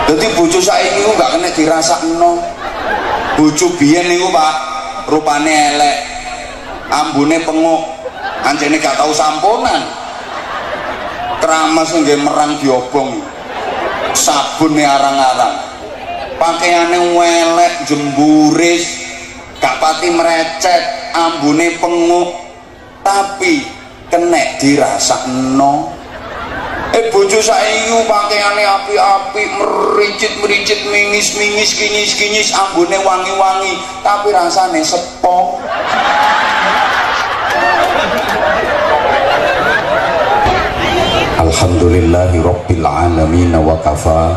Dadi bojo saiki ku gak kena dirasakno. Bojo biyen niku Pak, rupane elek, ambune penguk, anjene gak tau samponan. Keramas nggih merang diobong, sabune arang-arang, pakaiane welek, jemburis, gak pati merecet, ambune penguk, tapi kena dirasakno. Bojo saiki pakaiane api-api, mericit-mericit, mingis-mingis, kinyis-kinyis, ambune wangi-wangi, tapi rasane sepo. Alhamdulillahi rabbil alamin wa kafa,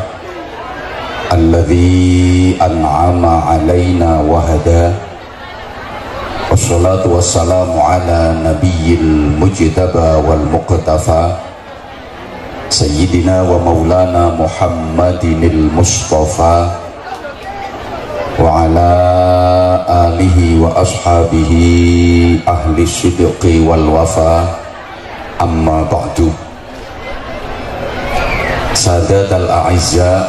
alladzi an'ama alaina wa hada. Wassalatu wassalamu ala nabiyyil mujtaba wal muqtafa, Sayyidina wa maulana Muhammadinil Mustafa, wa ala alihi wa ashabihi ahli sidqi wal wafa, amma ba'du. Sadat al-a'izza,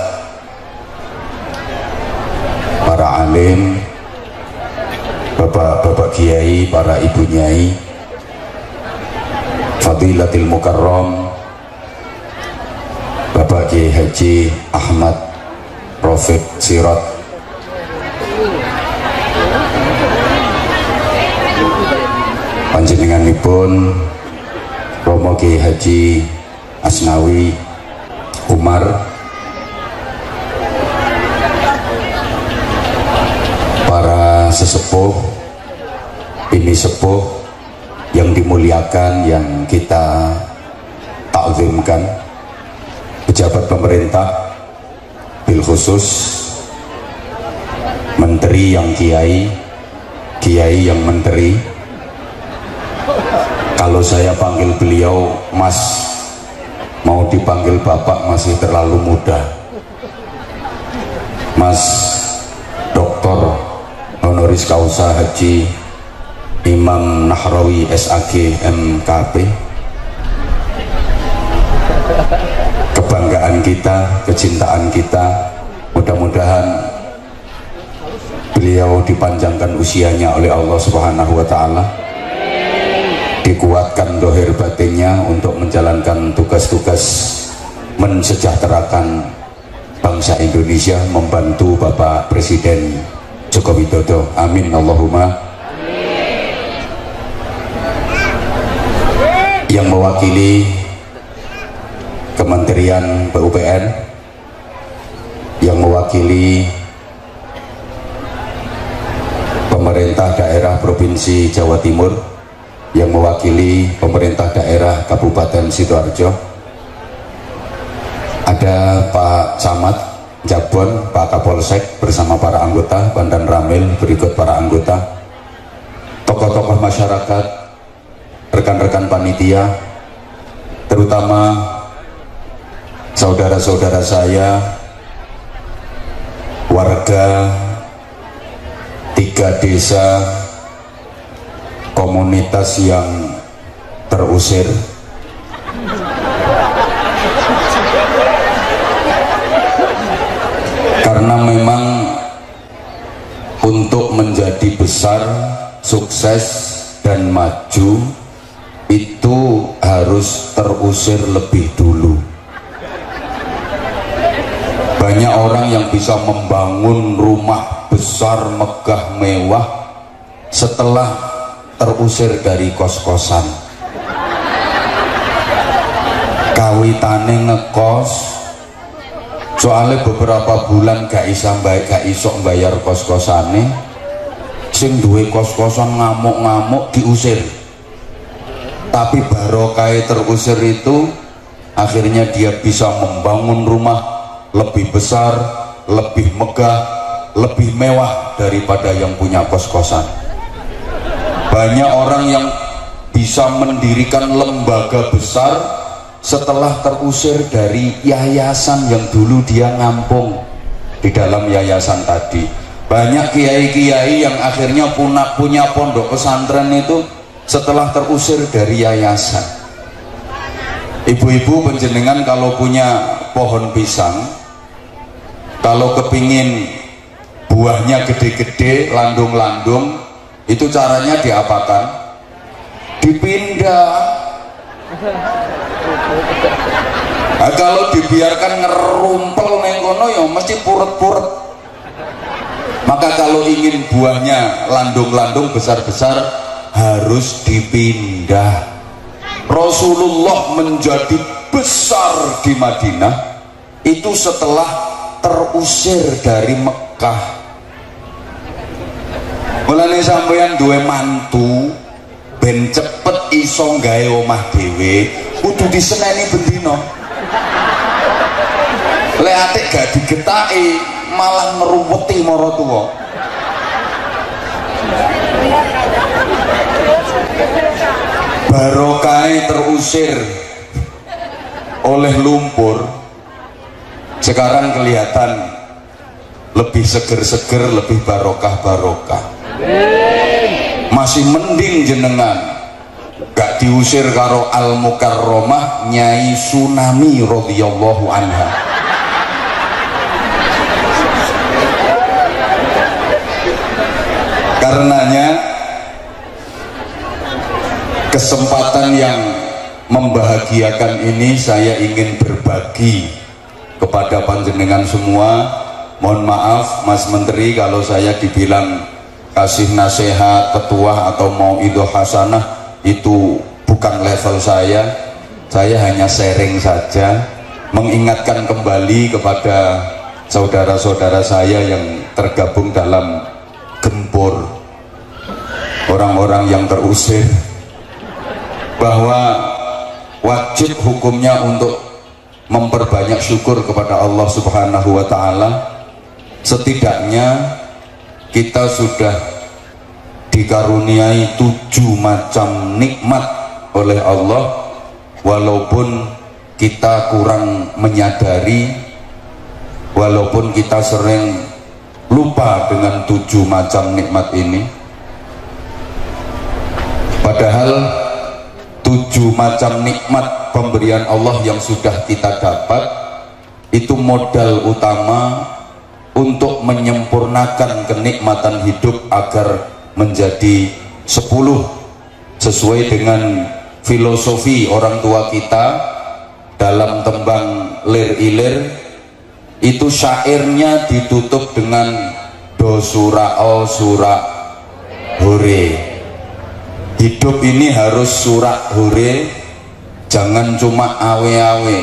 para alim, bapak-bapak kiai, para ibu nyai, fadilatil mukarram Bapak Kiai Haji Ahmad Rafiq Sirot, panjenenganipun Romo Kiai Haji Asnawi Umar, para sesepuh, bini sepuh yang dimuliakan, yang kita takzimkan, pejabat pemerintah, bil khusus menteri yang kiai, kiai yang menteri. Kalau saya panggil beliau Mas, mau dipanggil Bapak masih terlalu muda. Mas Dr. Honoris Causa Haji Imam Nahrawi SAG MKP, kebanggaan kita, kecintaan kita. Mudah-mudahan beliau dipanjangkan usianya oleh Allah Subhanahu wa Ta'ala, dikuatkan dohir batinnya untuk menjalankan tugas-tugas mensejahterakan bangsa Indonesia, membantu Bapak Presiden Joko Widodo. Amin Allahumma. Yang mewakili Kementerian PUPR, yang mewakili pemerintah daerah Provinsi Jawa Timur, yang mewakili pemerintah daerah Kabupaten Sidoarjo, ada Pak Camat Jabon, Pak Kapolsek bersama para anggota, Bandan Ramil berikut para anggota, tokoh-tokoh masyarakat, rekan-rekan panitia, terutama saudara-saudara saya, warga 3 desa komunitas yang terusir, karena memang untuk menjadi besar, sukses dan maju itu harus terusir lebih dulu. Banyak orang yang bisa membangun rumah besar, megah, mewah setelah terusir dari kos-kosan. Kawitane ngekos, soalnya beberapa bulan gak iso bayar kos-kosane, sing duwe kos-kosan ngamuk-ngamuk diusir. Tapi barokah terusir itu akhirnya dia bisa membangun rumah lebih besar, lebih megah, lebih mewah daripada yang punya kos-kosan. Banyak orang yang bisa mendirikan lembaga besar setelah terusir dari yayasan yang dulu dia ngampung di dalam yayasan tadi. Banyak kiai-kiai yang akhirnya punya pondok pesantren itu setelah terusir dari yayasan. Ibu-ibu penjenengan kalau punya pohon pisang, Kalau kepingin buahnya gede-gede, landung-landung, itu caranya diapakan? Dipindah. Nah, kalau dibiarkan ngerumpel neng kono ya mesti puret-puret. Maka kalau ingin buahnya landung-landung besar-besar harus dipindah. Rasulullah menjadi besar di Madinah itu setelah terusir dari Mekah. Mulane sampeyan duwe mantu ben cepet iso gawe omah dhewe kudu diseneni bendina. Lek atik gak digetaki malah meruweti mara tuwa. Barokai terusir oleh lumpur, sekarang kelihatan lebih seger-seger, lebih barokah-barokah. Masih mending jenengan gak diusir karo Al-Mukarromah Nyai Tsunami radhiyallahu anha. Karenanya kesempatan yang membahagiakan ini saya ingin berbagi kepada panjenengan semua. Mohon maaf Mas Menteri kalau saya dibilang kasih nasihat, ketua atau mau idoh hasanah, itu bukan level saya. Saya hanya sharing saja, mengingatkan kembali kepada saudara-saudara saya yang tergabung dalam gempur, orang-orang yang terusir, bahwa wajib hukumnya untuk memperbanyak syukur kepada Allah Subhanahu wa Ta'ala. Setidaknya kita sudah dikaruniai 7 macam nikmat oleh Allah, walaupun kita kurang menyadari, walaupun kita sering lupa dengan 7 macam nikmat ini. Padahal 7 macam nikmat pemberian Allah yang sudah kita dapat itu modal utama untuk menyempurnakan kenikmatan hidup agar menjadi 10 sesuai dengan filosofi orang tua kita. Dalam tembang Lir Ilir itu syairnya ditutup dengan do sura o sura hore. Hidup ini harus surak hore, jangan cuma awe-awe.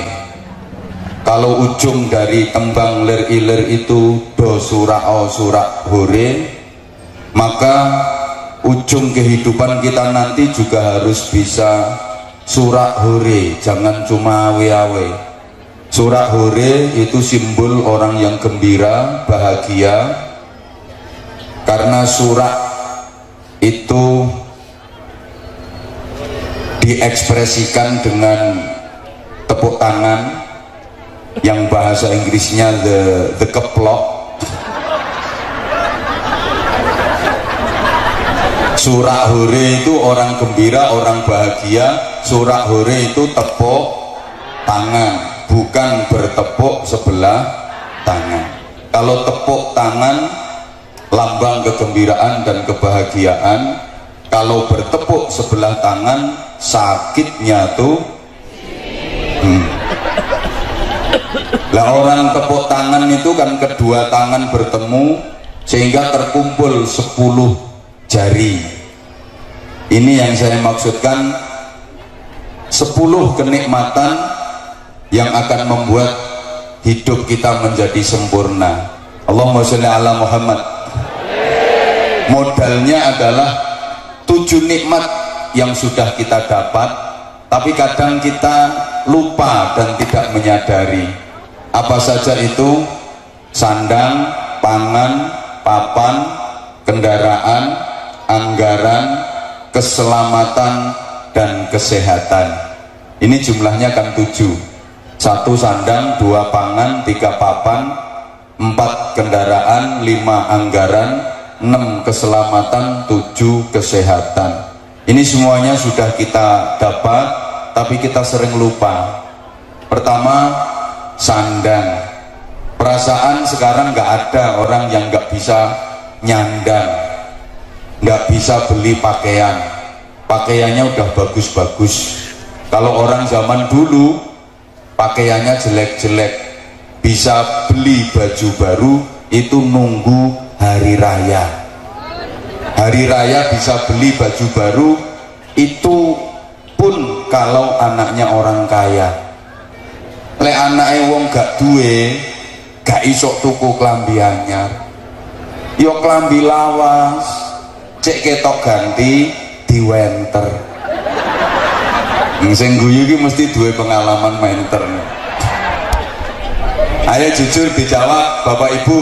Kalau ujung dari tembang Lir Ilir itu do surak o surak hore, maka ujung kehidupan kita nanti juga harus bisa surak hore, jangan cuma awe-awe. Surak hore itu simbol orang yang gembira, bahagia, karena surak itu diekspresikan dengan tepuk tangan yang bahasa Inggrisnya the keplok. Surak hore itu orang gembira, orang bahagia. Surak hore itu tepuk tangan, bukan bertepuk sebelah tangan. Kalau tepuk tangan lambang kegembiraan dan kebahagiaan. Kalau bertepuk sebelah tangan sakitnya tuh. Lah orang tepuk tangan itu kan kedua tangan bertemu sehingga terkumpul 10 jari. Ini yang saya maksudkan, 10 kenikmatan yang akan membuat hidup kita menjadi sempurna. Allahumma sholli ala Muhammad. Modalnya adalah 7 nikmat yang sudah kita dapat, tapi kadang kita lupa dan tidak menyadari. Apa saja itu? Sandang, pangan, papan, kendaraan, anggaran, keselamatan, dan kesehatan. Ini jumlahnya kan 7. 1 sandang, 2 pangan, 3 papan, 4 kendaraan, 5 anggaran, 6 keselamatan, 7 kesehatan. Ini semuanya sudah kita dapat, tapi kita sering lupa. Pertama, sandang. perasaan sekarang nggak ada orang yang nggak bisa nyandang, nggak bisa beli pakaian, pakaiannya udah bagus-bagus. Kalau orang zaman dulu pakaiannya jelek-jelek, bisa beli baju baru itu nunggu hari raya. Hari raya bisa beli baju baru itu pun kalau anaknya orang kaya. Lek anake wong gak duwe, gak iso tuku klambi anyar, yo klambi lawas, cek ketok ganti diwenter. Sing guyu iki mesti duwe pengalaman menter. Ayo jujur dijawab Bapak Ibu,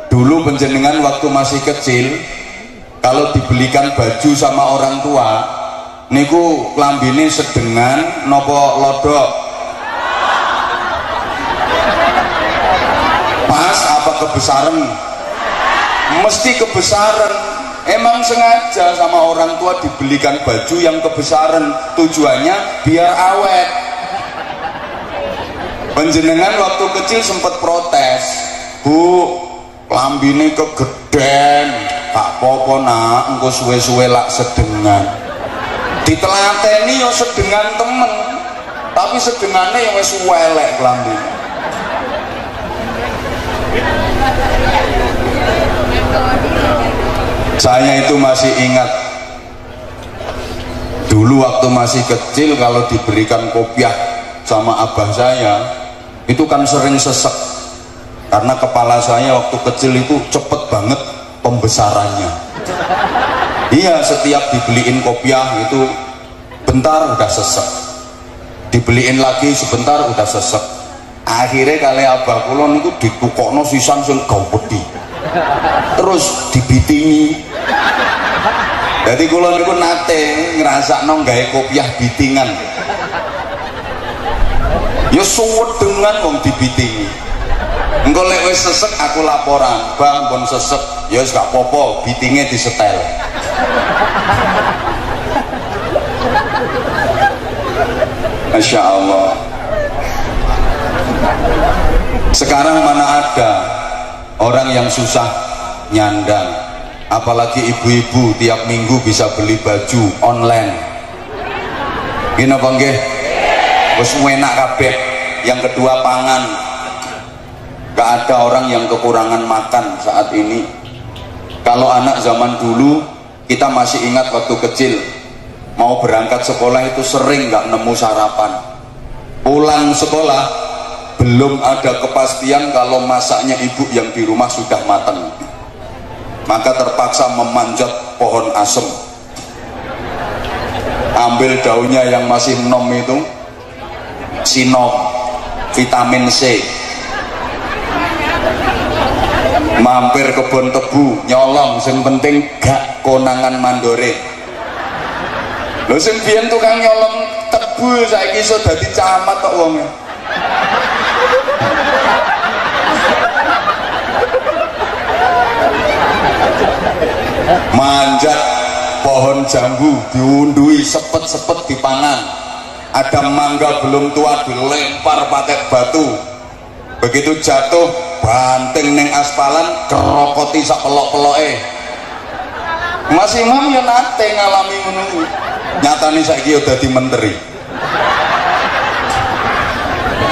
dulu penjenengan waktu masih kecil kalau dibelikan baju sama orang tua niku klambine sedengan nopo lodok? Pas apa kebesaran? Mesti kebesaran. Emang sengaja sama orang tua dibelikan baju yang kebesaran, tujuannya biar awet. Penjenengan waktu kecil sempat protes, Bu, lambine kegeden, tak popo nak, engko suwe-suwe lak sedengan. Ditelateni yo sedengan temen, tapi sedengane yang wis welek lambine. Saya itu masih ingat dulu waktu masih kecil kalau diberikan kopiah sama abah saya itu kan sering sesek karena kepala saya waktu kecil itu cepet banget pembesarannya. Iya, setiap dibeliin kopiah itu bentar udah sesek, dibeliin lagi sebentar udah sesek. Akhirnya kali abah kulon itu ditukokno sisan sing gawedi terus dibitingi. Jadi kulon itu nate ngerasakno gawe kopiah bitingan, ya suwet dengan wong dibitingi. Engko lek wis sesek aku laporan, Bang pun sesek, ya wis gak apa-apa, bitingnya disetel. Masya Allah. Sekarang mana ada orang yang susah nyandang, apalagi ibu-ibu tiap minggu bisa beli baju online. Gini apa nggih? Wis enak kabeh. Yang kedua pangan, gak ada orang yang kekurangan makan saat ini. Kalau anak zaman dulu, kita masih ingat waktu kecil mau berangkat sekolah itu sering gak nemu sarapan. Pulang sekolah belum ada kepastian kalau masaknya ibu yang di rumah sudah matang, maka terpaksa memanjat pohon asem, ambil daunnya yang masih nom itu, sinom, vitamin C, mampir kebun tebu, nyolong, yang penting gak konangan mandore. Lho sing biyen tukang nyolong tebu saiki iso dadi camat kok wonge. Manjat pohon jambu diundui, sepet-sepet dipangan. Ada mangga belum tua dilempar pakai batu, begitu jatuh banting neng aspalan kerokoti sak pelok-peloke. Mas Imam ya nate ngalami ngono. Nyatane saiki udah dadi menteri.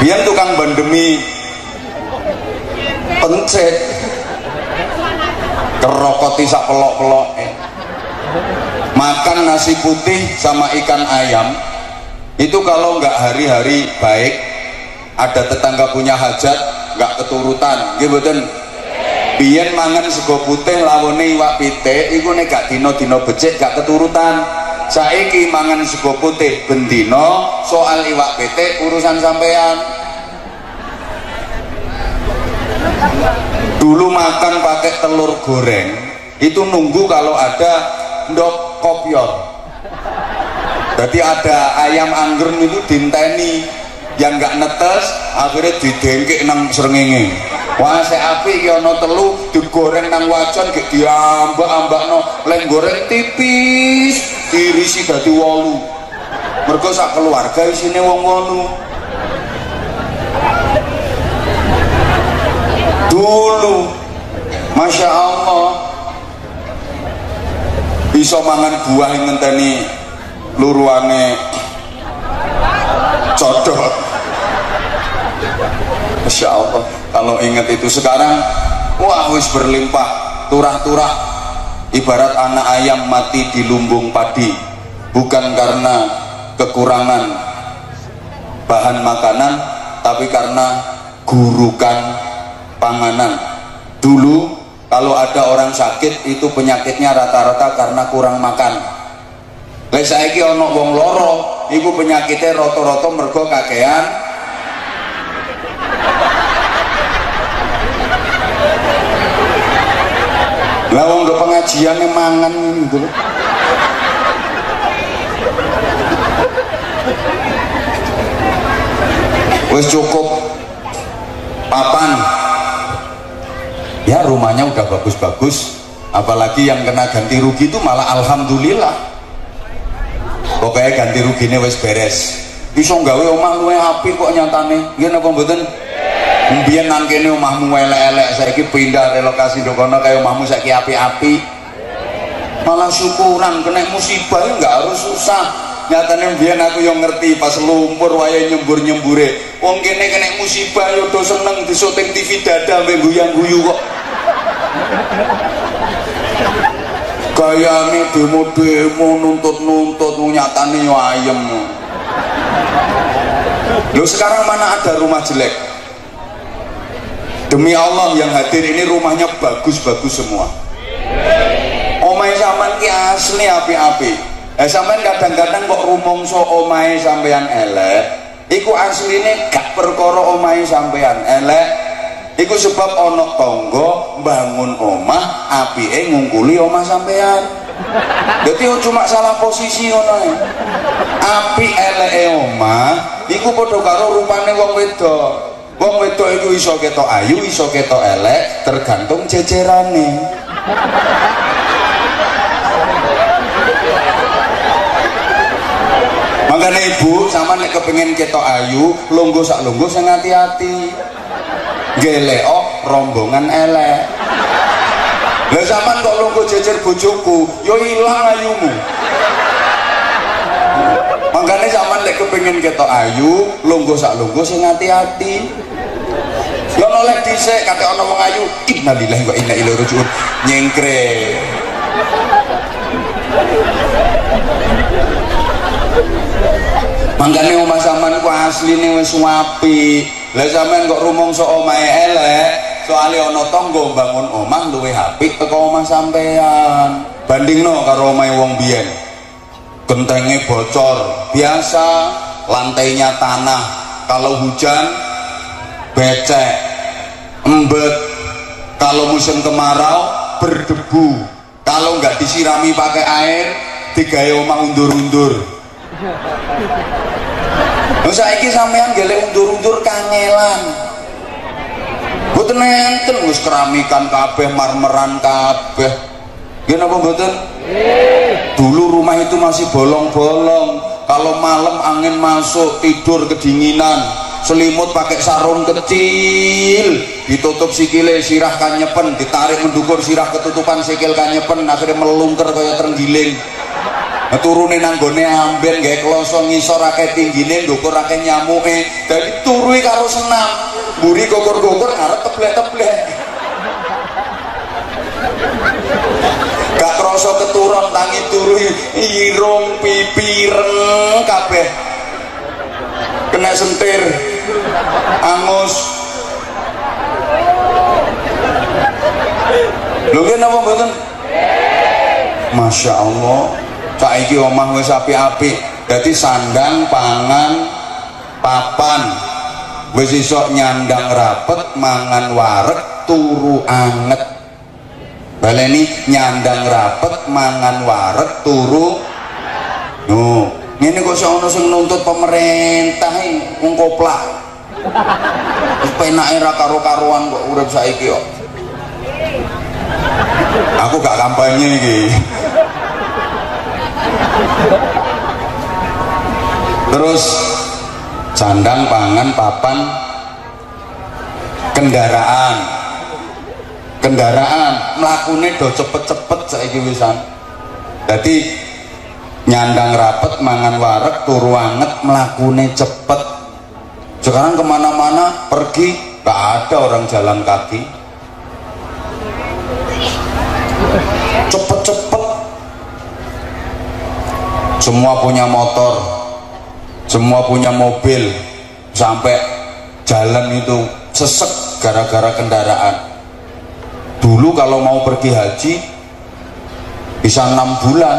Biyen tukang bandemi pencet kerokoti sak pelok-peloke. Makan nasi putih sama ikan ayam itu kalau nggak hari-hari baik, ada tetangga punya hajat nggak keturutan, nggih mboten? Biyen mangan sego putih lawone iwak pitik iku nek gak dina-dina becik gak keturutan. Saiki mangan sego putih bendino, soal iwak pitik urusan sampean. Dulu makan pakai telur goreng itu nunggu kalau ada ndok kopyor. Jadi ada ayam angger itu dinteni, yang nggak netes akhirnya didengkek nang srengenge. Wah saya api iki ana telu digoreng nang wajan gek diambak-ambakno, lek goreng tipis dirisi dadi 8. Mergo sak keluarga isine wong 8. Dulu Masya Allah bisa mangan buah yang ngenteni luruane codot. Masya Allah, kalau ingat itu. Sekarang wah wis berlimpah, turah-turah, ibarat anak ayam mati di lumbung padi, bukan karena kekurangan bahan makanan, tapi karena gurukan panganan. Dulu kalau ada orang sakit itu penyakitnya rata-rata karena kurang makan. Lek saiki ana wong loro iku penyakitnya rata-rata mergo kakean lah wong do pengajian mangan gitu lho. Wis cukup papan ya, rumahnya udah bagus-bagus, apalagi yang kena ganti rugi itu malah alhamdulillah. Pokoknya ganti ruginya wis beres, iso nggawe omah luwih apik kok nyatane. Nggih napa mboten? Mbiyen nang kene omahmu elek-elek, saiki pindah relokasi ndok kono kaya omahmu saiki apik-apik. Malah syukuran, kena musibah ya enggak harus susah. Nyatane mbiyen aku yang ngerti pas lumpur wayahe nyembur-nyembure. Wong kene kena musibah yo do seneng disuting TV dadah mbek guyang-guyu kok. Gayane demo-demo nuntut-nuntut nyatane yo ayem. Loh sekarang mana ada rumah jelek? Demi Allah yang hadir ini rumahnya bagus-bagus semua. Omahe sampean ki asli api-api. Sampean kadang-kadang kok rumangsa omahe sampean elek, iku asline gak perkara omahe sampean elek, iku sebab ana tangga bangun omah apike ngungkuli omah sampean. Dadi cuma salah posisi ngono ae. Apik eleke omah iku padha karo rupane wong wedok. Wong wedok iku iso ketok ayu, iso ketok elek, tergantung jejerane. Makanya ibu sama nek kepengin ketok ayu, lungguh sak lungguh sing hati-hati. Gelek rombongan elek. Lah sampean kok lungguh jejer bojoku, yo ilang ayumu. Makanya sampean nek kepengin ketok ayu, lungguh sak lungguh sing hati-hati. Yo noleh dhisik kate ana wong ayu, innalillahi wa inna ilaihi rajiun, nyengkre. Mangkane omah sampean ku asline wis apik. Lah sampean kok rumangsa omahe elek, soalé ana tangga bangun omah luwih apik teko omah sampean. Bandingno karo omahe wong biyen. Gentenge bocor, biasa, lantainya tanah. Kalau hujan becek, embet. Kalau musim kemarau berdebu. Kalau nggak disirami pakai air, digawe omah undur-undur. Saiki sampean gelek undur-undur kangelan. Mboten enten wis keramikan kabeh, marmeran kabeh. Nggih napa mboten? Dulu rumah itu masih bolong-bolong. Kalau malam angin masuk, tidur kedinginan. Selimut pakai sarung kecil, ditutup sikile, sirah kan nyepen, ditarik mendukur sirah ketutupan, sikil kan nyepen, akhirnya melungker kaya terenggiling. Turunin nanggone amben gawe kloso ngisor akeh tinggine ndukur akeh nyamuke. Dadi turui karo senam. Mburi gokur-gokur arep teblek-teblek. Gak krasa keturun tangi turu irung pipireng kabeh. Kena sentir. Angus. Lho ki napa mboten? Masya Allah. Saiki omah wis apik-apik, dadi sandang, pangan, papan, wis iso nyandang rapet, mangan wareg, turu anget. Baleni nyandang rapet, mangan wareg, turu. No, ngene kok iso ana sing nuntut pemerintah wong koplak. Wis penake ra karo-karuan kok urip saiki kok. Aku gak kampanye iki. Terus sandang, pangan, papan, kendaraan. kendaraan mlakune do cepet-cepet saiki wisan. Dadi nyandang rapet, mangan wareg, turu anget, mlakune cepet. Sekarang kemana-mana pergi gak ada orang jalan kaki, cepet-cepet. Semua punya motor, semua punya mobil, sampai jalan itu sesek gara-gara kendaraan. Dulu kalau mau pergi haji bisa 6 bulan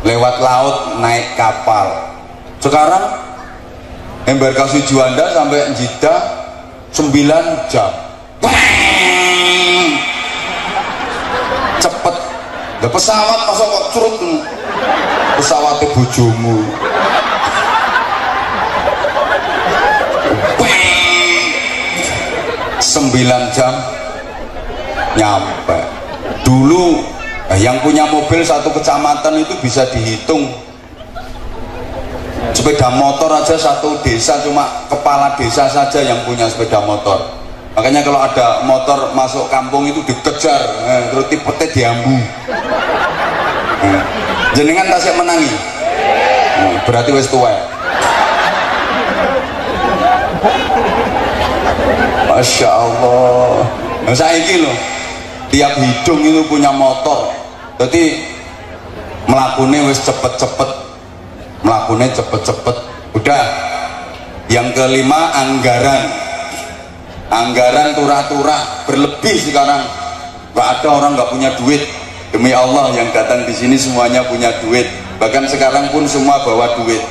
lewat laut naik kapal. Sekarang embarkasi Juanda sampai Jeddah 9 jam. Cepet. Ada pesawat masa kok curut, pesawatnya bojomu. 9 jam nyampe. Dulu yang punya mobil satu kecamatan itu bisa dihitung. Sepeda motor aja satu desa cuma kepala desa saja yang punya sepeda motor. Makanya kalau ada motor masuk kampung itu dikejar, terus tipetnya diambu. Jenengan tasik menangi, berarti wis tuwek. Masya Allah. Nah, saiki loh, tiap hidung itu punya motor. Jadi melakukannya wis cepet-cepet, melakukannya cepet-cepet. Udah. Yang kelima, anggaran turah-turah berlebih sekarang. Gak ada orang gak punya duit. Demi Allah yang datang di sini semuanya punya duit. Bahkan sekarang pun semua bawa duit.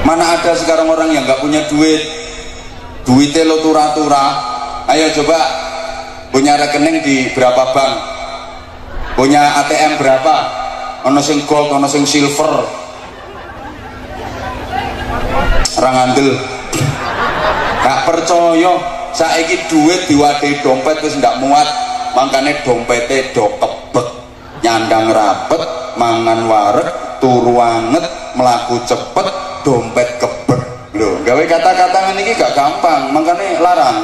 Mana ada sekarang orang yang gak punya duit? Duitnya lo turah-turah. Ayo coba, punya rekening di berapa bank? Punya ATM berapa? Ono sing gold, ono sing silver. Orang andel. Gak percaya, saiki duit diwadahi dompet wis ndak muat, makanya dompetnya do kebek, nyandang rapet, mangan wareg, turu anget, melaku cepet, dompet kebek. Loh, gawe kata-kata ini gak gampang, makanya larang.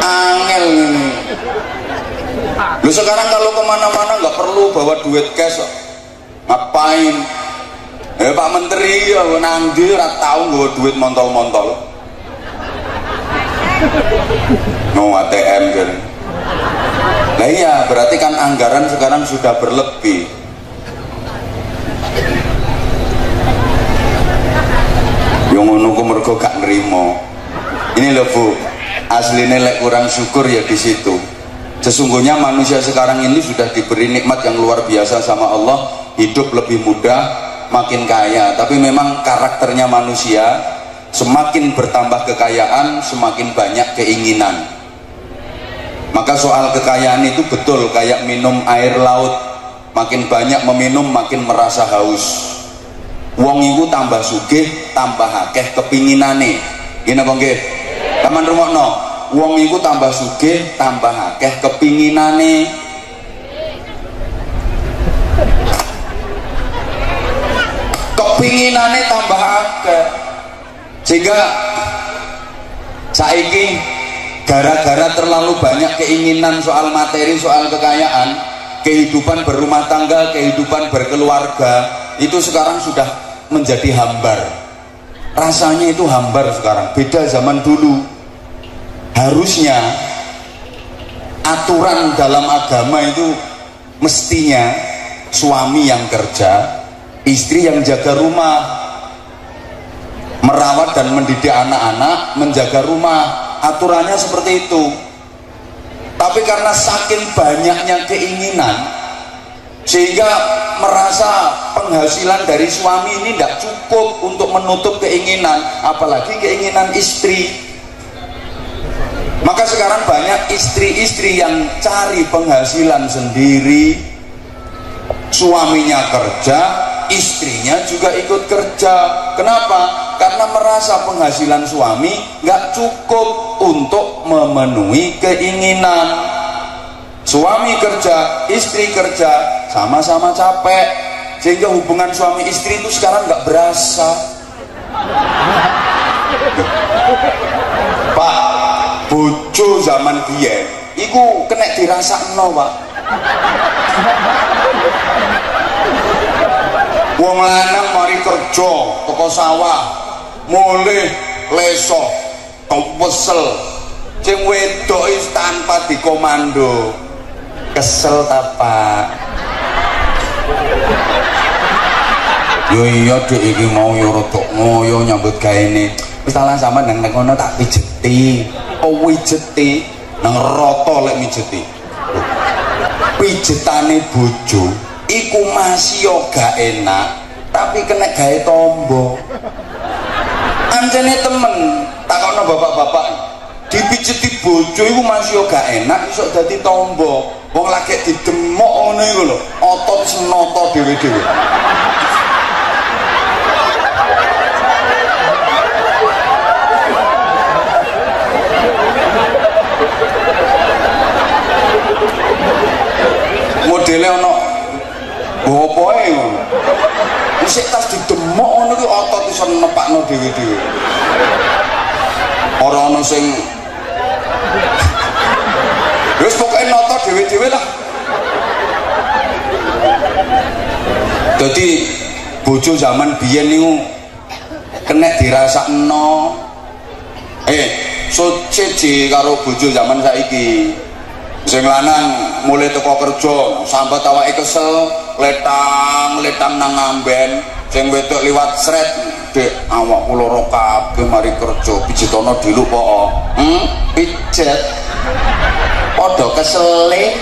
Angel ini. Lu sekarang kalau kemana-mana nggak perlu bawa duit cash, ngapain? Pak Menteri ya nangdi ora tau nggawa duit montol-montol. No ATM kan. Nah iya, berarti kan anggaran sekarang sudah berlebih. Yang ngono ku mergo gak nrimo. Ini loh Bu, aslinya lek kurang syukur ya di situ. Sesungguhnya manusia sekarang ini sudah diberi nikmat yang luar biasa sama Allah, hidup lebih mudah, makin kaya. Tapi memang karakternya manusia, semakin bertambah kekayaan, semakin banyak keinginan. Maka soal kekayaan itu betul kayak minum air laut, makin banyak meminum makin merasa haus. Wong iku tambah sugih, tambah akeh kepinginane. Gini apa nggih? Taman rungokno, wong iku tambah sugih, tambah akeh kepinginane. Kepinginane tambah akeh. Sehingga saiki gara-gara terlalu banyak keinginan soal materi, soal kekayaan, kehidupan berumah tangga, kehidupan berkeluarga itu sekarang sudah menjadi hambar. Rasanya itu hambar sekarang, beda zaman dulu. Harusnya aturan dalam agama itu mestinya suami yang kerja, istri yang jaga rumah, merawat dan mendidik anak-anak, menjaga rumah. Aturannya seperti itu. Tapi karena saking banyaknya keinginan, sehingga merasa penghasilan dari suami ini tidak cukup untuk menutup keinginan, apalagi keinginan istri. Maka sekarang banyak istri-istri yang cari penghasilan sendiri, suaminya kerja, istrinya juga ikut kerja. Kenapa? Karena merasa penghasilan suami nggak cukup untuk memenuhi keinginan. Suami kerja, istri kerja, sama-sama capek, sehingga hubungan suami istri itu sekarang nggak berasa. bojo zaman biyen iku kena dirasakno Pak. Wong lanang mari kerja teko sawah mulih leso kepesel sing wedok tanpa dikomando kesel ta Pak. Yo iya Dik iki mau yo rada ngoyo nyambut gaene wis talah sampean nang kono tak pijeti wijeti nang rata lek mijeti pijetane bojo iku masih yo gak enak tapi kena gawe tombo anjene temen takokno bapak-bapak dipijeti bojo iku masih yo gak enak iso dadi tombo wong lagi didemok ngono iku lho otot senoto dhewe-dhewe modele ono bopoe ngono. Wis tas didemok ngono ki otot iso nepakno dhewe-dhewe. Ora ono sing wis pokoke noto dhewe-dhewe lah. Dadi bojo zaman biyen niku kena dirasakno. Siji karo bojo zaman saiki. Sing lanang mulai teko kerja sambat awake kesel letang nang ngamben sing wedok liwat sret Dek awakku lara kabeh mari kerja pijetono dilu po pijet padha kesele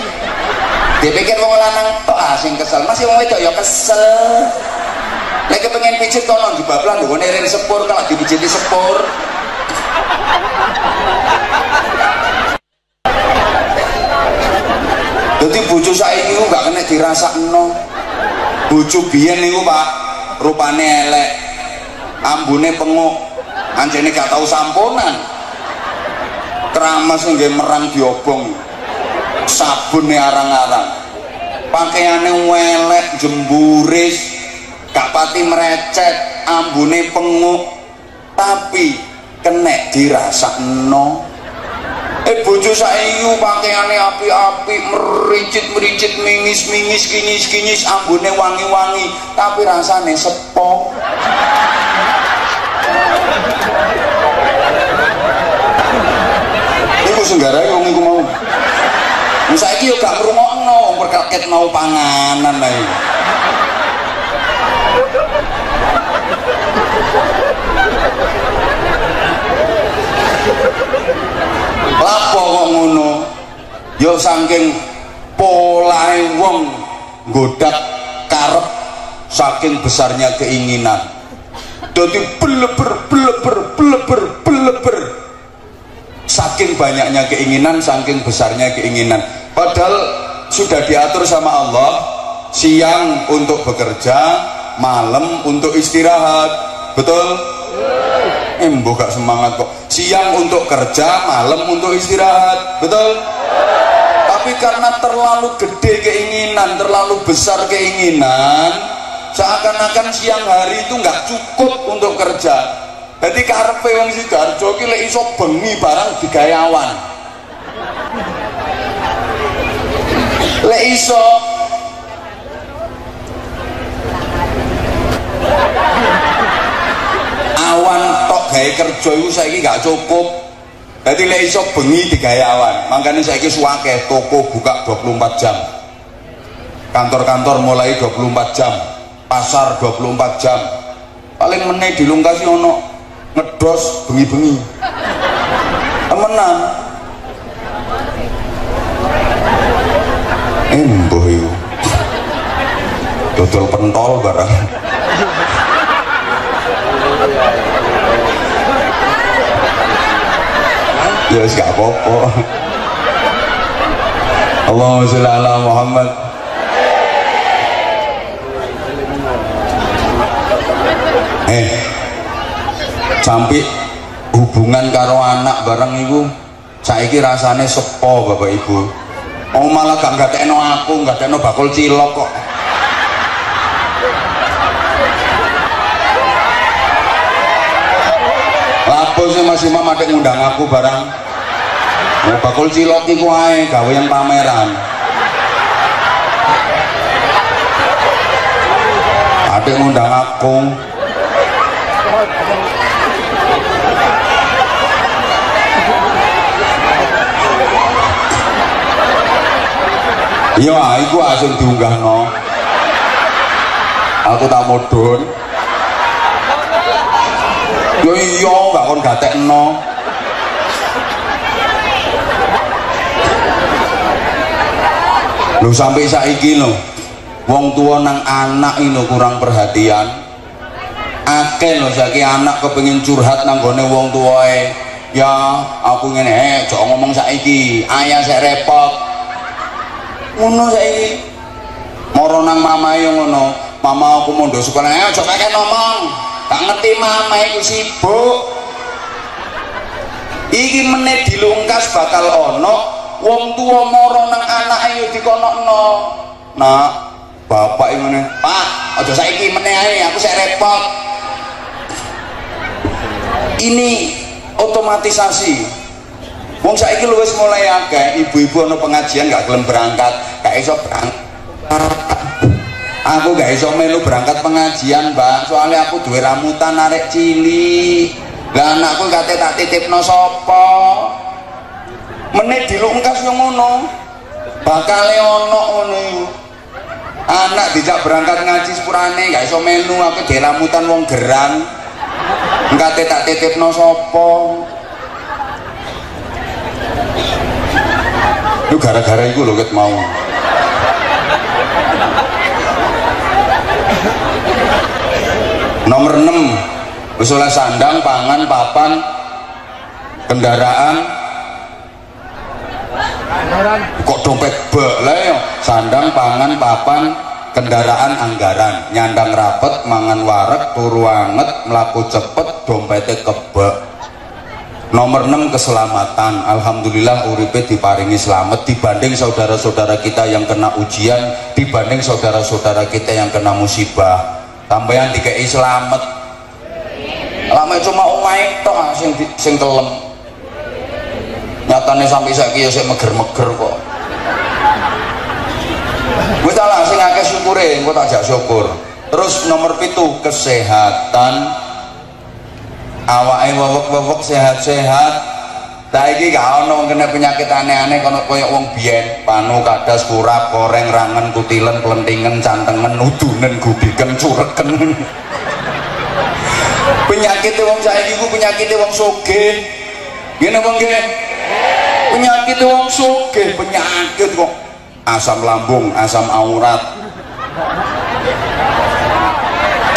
dipikir wong lanang tok sing kesel masih wong wedok ya kesel lek pengen pijet kono dibablah nggone ring sepur kalau dipijeti sepur jadi bojo saiki niku gak kena dirasakno. Bojo biyen niku Pak, rupane elek. Ambune penguk. Anjene gak tau samponan. Keramas nggih merang diobong. Sabune arang-arang. Pakaiane elek, jemburis, gak pati merecet, ambune penguk. Tapi kena dirasakno. Bojo saiki pakaiane api-api mericit-mericit mingis-mingis kinyis-kinyis ambune wangi-wangi tapi rasane sepo iku senggarae wong iku mau saiki yo gak ngrungokno perkaket mau panganan ae lapo kok ngono ya saking polahe wong nggodak karep saking besarnya keinginan dadi beleber saking banyaknya keinginan saking besarnya keinginan padahal sudah diatur sama Allah siang untuk bekerja malam untuk istirahat betul? Mbok gak semangat kok siang untuk kerja malam untuk istirahat betul tapi karena terlalu gede keinginan terlalu besar keinginan seakan-akan siang hari itu nggak cukup untuk kerja jadi karepe wong Sidoarjo ki lek iso bengi barang digawe awan lek iso awan tok gawe kerja iku saiki gak cukup. Dadi lek iso bengi digawe awan. Mangkane saiki suwake toko buka 24 jam. Kantor-kantor mulai 24 jam. Pasar 24 jam. Paling meneh dilungkasi ono ngedos bengi-bengi. Temenan. Mbuh iku. Dodol pentol barang. Ya wis gak apa-apa. Allahumma sholli ala Muhammad. Sampai hubungan karo anak bareng iku saiki rasane sepo Bapak Ibu. Oh malah gak gatekno aku, gatekno bakul cilok kok. Lapo sih Mas Imam ada ngundang aku barang Oh, bakul cilok iku ae gawean pameran. Adek ngundang aku. Iya, iku asing diunggahno. Aku tak mudhun. Yo iya, gak kon gatekno. Lho sampai saiki lho, wong tua nang anak ini kurang perhatian. Akeh lho saiki anak kepengin curhat nang gone wong tuae. Ya, aku ngene, jok ngomong saiki, ayah sik repot. Ngono saiki. Moro nang mamae ngono, mama aku mondok sekolah, jok kakek ngomong. Gak ngerti mama iku sibuk. Iki meneh dilungkas bakal ono wong tua moro nang anake yo dikonokno. Nak, bapak iki ngene, Pak, aja saiki meneh ae, aku sik repot. Ini otomatisasi. Wong saiki lu wis mulai akeh ibu-ibu ana pengajian gak gelem berangkat, gak iso berangkat. Aku gak iso melu berangkat pengajian, Mbak. Soalnya aku duwe ramutan arek cilik. Lah anakku kate tak titipno sapa? Meneh dilungkas yo ngono. Bakale ono ngono iku. Anak dijak berangkat ngaji sepurane gak iso melu, aku duwe ramutan wong gerang. Kate tak titipno sapa? Lu gara-gara iku lho ket mau. Nomor 6 wis oleh sandang, pangan, papan, kendaraan. Kok dompet bek lah ya. Sandang, pangan, papan, kendaraan, anggaran. Nyandang rapet, mangan wareg, turu anget, mlaku cepet, dompete kebek. Nomor 6 keselamatan. Alhamdulillah uripe diparingi selamat dibanding saudara-saudara kita yang kena ujian, dibanding saudara-saudara kita yang kena musibah. Tambahan dikei selamat. Lama cuma umae tok sing kelem. Nyatane sampai saiki ya sik meger-meger kok. Wis lah sing akeh syukure, engko tak jak syukur. Terus nomor 7 kesehatan. Awake wewek-wewek sehat-sehat. Saiki gak ono kena penyakit aneh-aneh koyo wong biyen, panu, kadas, kurap, koreng, rangen, kutilen, kelentingen, cantengen, udunen, gudiken, cureken. Penyakit wong saiki ku penyakit wong sugih. Ngene wong nggih. Penyakit wong sugih, penyakit kok asam lambung, asam aurat,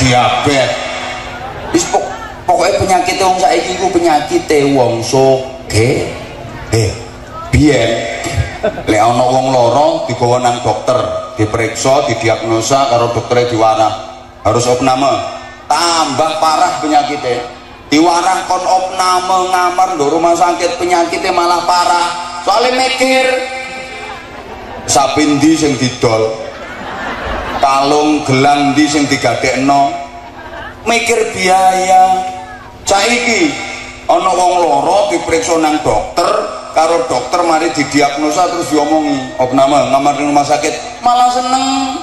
diabetes. Wis pokoknya penyakit wong saiki ku penyakit wong sugih. Biyen lek ana wong lara digawa nang dokter, diperiksa, didiagnosa karo doktere diwarah. Harus opname. Tambah parah penyakitnya. Diwarah kon opname ngamar ndok rumah sakit, penyakitnya malah parah. Soalnya mikir sapindi sing didol, kalung gelang ndi sing digadekno, mikir biaya. Saiki ana wong loro diperiksa nang dokter, karo dokter mari didiagnosa terus diomongi opname ngamar di rumah sakit, malah seneng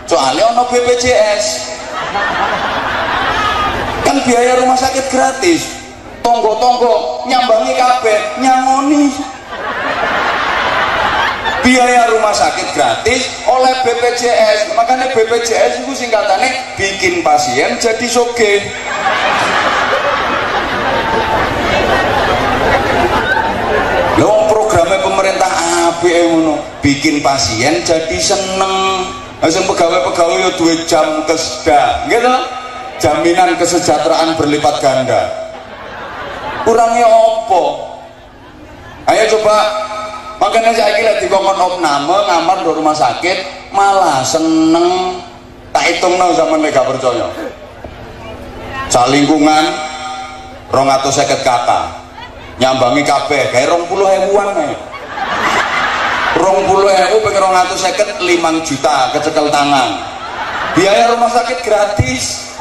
soalnya ana BPJS. Kan biaya rumah sakit gratis, tonggo-tonggo nyambangi kabeh, nyangoni. Biaya rumah sakit gratis oleh BPJS. Makanya BPJS itu singkatannya bikin pasien jadi sugih. Loh, programnya pemerintah apik ngono, bikin pasien jadi seneng. Langsung pegawai-pegawai yo duwe jam kesda, gitu. Jaminan kesejahteraan berlipat ganda. Kurangnya opo? Ayo coba. Makanya saya kira dikongkon opname ngamar di rumah sakit malah seneng. Tak hitung no zaman mereka percaya. Salingkungan 250 kakak nyambangi kabeh kayak 20.000-an nih. 20.000 pengen 250 5 juta kecekel tangan. Biaya rumah sakit gratis.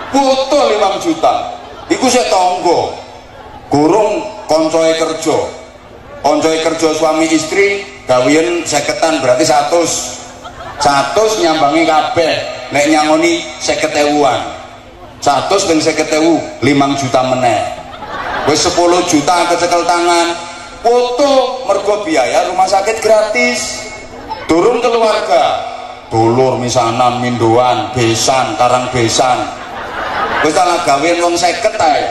Butuh 5 juta. Iku saya tonggo. Gurung koncoe kerja. koncoe kerja suami istri gawean 50-an berarti 100 nyambangi kabeh nek nyangoni 50.000-an 100 ping 50.000 5 juta meneh wis 10 juta kecekel tangan foto mergo biaya rumah sakit gratis durung keluarga dulur misanan mindoan besan karang besan wis tak gawean wong 50 ae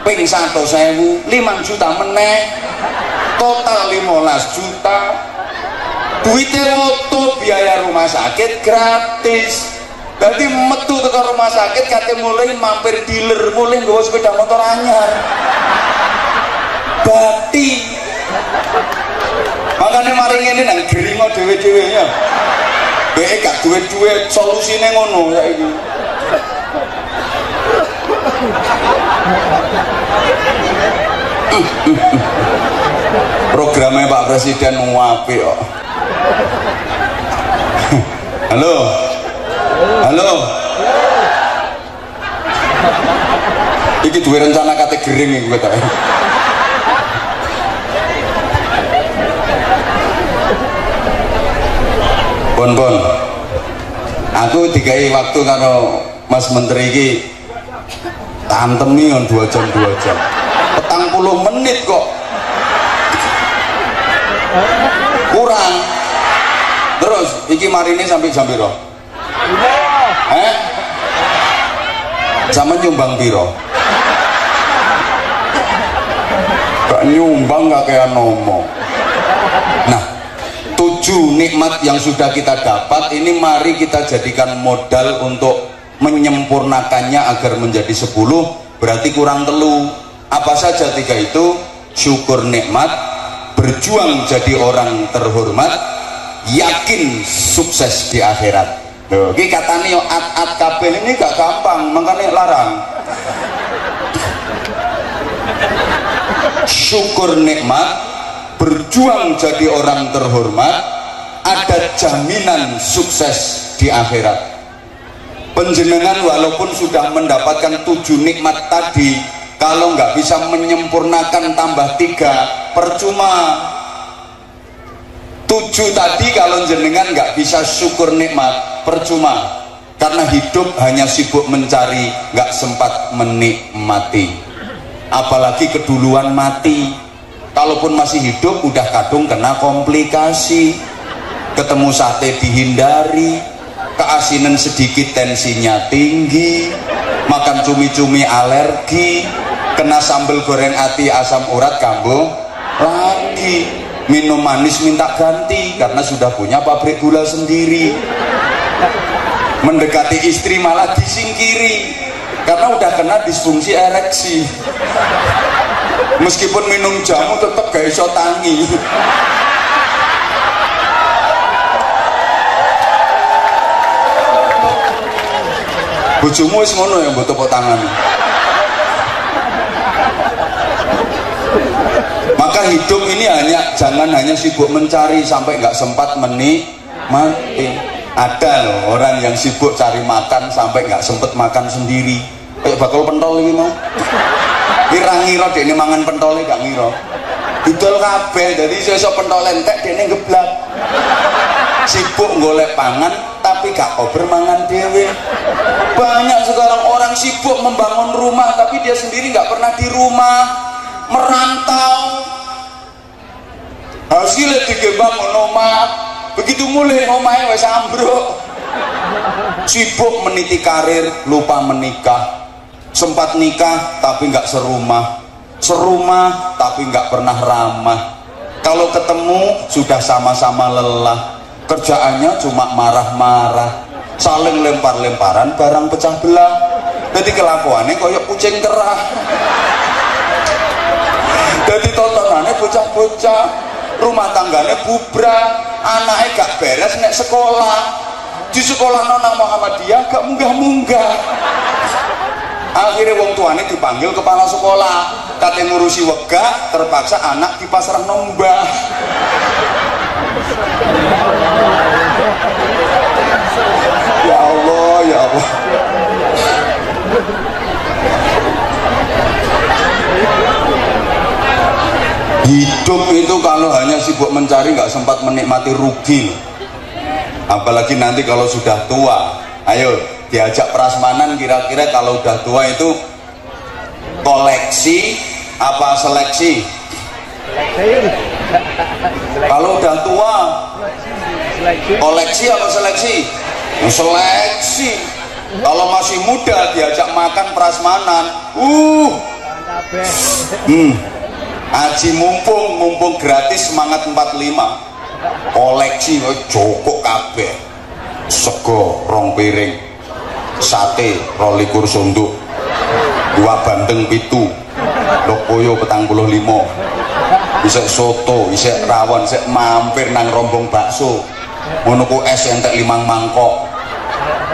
ping 100.000 5 juta meneh total 15 juta duitnya foto biaya rumah sakit gratis. Jadi metu ke rumah sakit kate mulai mampir dealer mulai nggawa sepeda motor anyar bati makanya mari ngene nang geringo dhewe-dhewe ya dhek gak duwe-duwe solusine ngono saiki programnya Pak Presiden apik kok. Halo iki duwe rencana kate gering iki kowe ta Bon aku dikai waktu karo Mas Menteri iki tantemi on 2 jam 40 menit kok kurang terus iki marine sampai jam piro sama nyumbang piro gak nyumbang gak kayak ngomong. Nah 7 nikmat yang sudah kita dapat ini mari kita jadikan modal untuk menyempurnakannya agar menjadi 10 berarti kurang 3 apa saja 3 itu syukur nikmat berjuang jadi orang terhormat yakin sukses di akhirat. Ini katanya yo at kabeh ini gak gampang makanya larang syukur nikmat berjuang jadi orang terhormat ada jaminan sukses di akhirat. Penjenengan walaupun sudah mendapatkan 7 nikmat tadi kalau nggak bisa menyempurnakan tambah 3 percuma. 7 tadi kalau jenengan nggak bisa syukur nikmat percuma karena hidup hanya sibuk mencari nggak sempat menikmati apalagi keduluan mati. Kalaupun masih hidup udah kadung kena komplikasi ketemu sate dihindari keasinan sedikit tensinya tinggi makan cumi-cumi alergi kena sambal goreng ati asam urat kambuh lagi minum manis minta ganti karena sudah punya pabrik gula sendiri mendekati istri malah disingkiri karena udah kena disfungsi ereksi meskipun minum jamu tetap gak iso tangi bojomu wis ngono ya mbok tepuk tangan. Maka hidup ini jangan hanya sibuk mencari sampai nggak sempat menikmati. Ada loh orang yang sibuk cari makan sampai nggak sempet makan sendiri. Kayak bakal pentol ini mau. Ngira dene mangan pentole gak ngira. Didol kabeh jadi sesuk pentol entek dene geblak. Sibuk golek pangan tapi gak kober mangan dhewe. Banyak sekarang orang sibuk membangun rumah tapi dia sendiri nggak pernah di rumah, merantau. Hasilnya digembang omah, begitu mulai omahnya wis ambruk. Sibuk meniti karir, lupa menikah. Sempat nikah tapi nggak serumah, serumah tapi nggak pernah ramah. Kalau ketemu sudah sama-sama lelah, kerjaannya cuma marah-marah, saling lempar-lemparan barang pecah belah. Jadi kelakuannya koyok kucing kerah. Jadi tontonannya bocah-bocah, rumah tangganya bubrah, anaknya gak beres nek sekolah. Di sekolah nona Muhammadiyah gak munggah-munggah. Akhirnya wong tuane dipanggil kepala sekolah, kate ngurusi wegah, terpaksa anak dipasrah nombah. Ya Allah, ya Allah. Hidup itu kalau hanya sibuk mencari nggak sempat menikmati, rugi. Apalagi nanti kalau sudah tua. Ayo diajak prasmanan, kira-kira kalau udah tua itu koleksi apa seleksi? Kalau udah tua koleksi apa seleksi? Seleksi. Kalau masih muda diajak makan prasmanan, aji mumpung gratis, semangat 45. Koleksi joko kabeh, sego 2 piring, sate 22 sunduk, 2 bandeng 7, lokoyo 45, isek soto, isek rawon, isek mampir nang rombong bakso, ngono ku es entek 5 mangkok.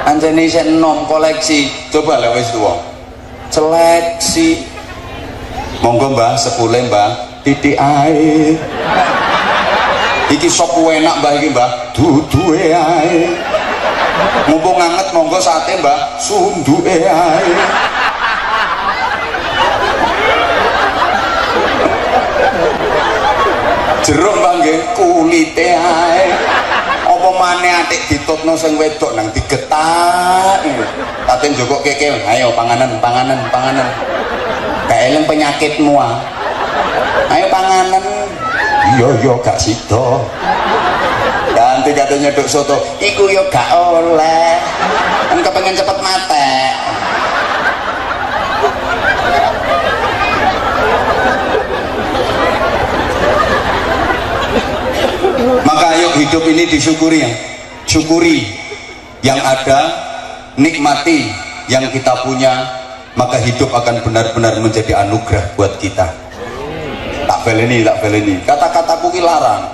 Anjene isek enom koleksi. Coba lek wis tuwa seleksi. Monggo Mbah, sepule Mbah, titik ae. Iki sop enak Mbah, iki Mbah, duduke ae. Mumpung anget monggo sate Mbah, sunduke ae. Jeruk Mbah nggih, kulite ae. Apa maneh atik ditutno sing wedok nang digetak. Tate njokok keke, ayo panganan. Gak eling penyakitmu ah. Ayo panganan. Iya gak sida. Ganti katanya duk soto, iku yo gak oleh. Kan kepengen cepet mate. Maka ayo hidup ini disyukuri ya. Syukuri yang ada, nikmati yang kita punya, maka hidup akan benar-benar menjadi anugerah buat kita. Tak beleni. Kata-kataku ki larang.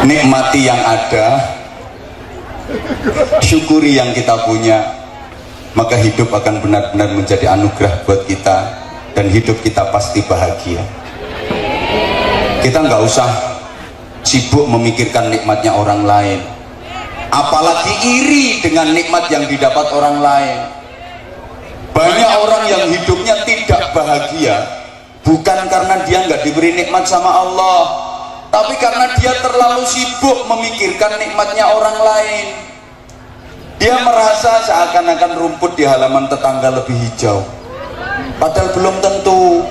Nikmati yang ada, syukuri yang kita punya, maka hidup akan benar-benar menjadi anugerah buat kita, dan hidup kita pasti bahagia. Kita nggak usah sibuk memikirkan nikmatnya orang lain, apalagi iri dengan nikmat yang didapat orang lain. Banyak orang yang hidupnya tidak bahagia bukan karena dia nggak diberi nikmat sama Allah, tapi karena dia terlalu sibuk memikirkan nikmatnya orang lain. Dia merasa seakan-akan rumput di halaman tetangga lebih hijau, padahal belum tentu.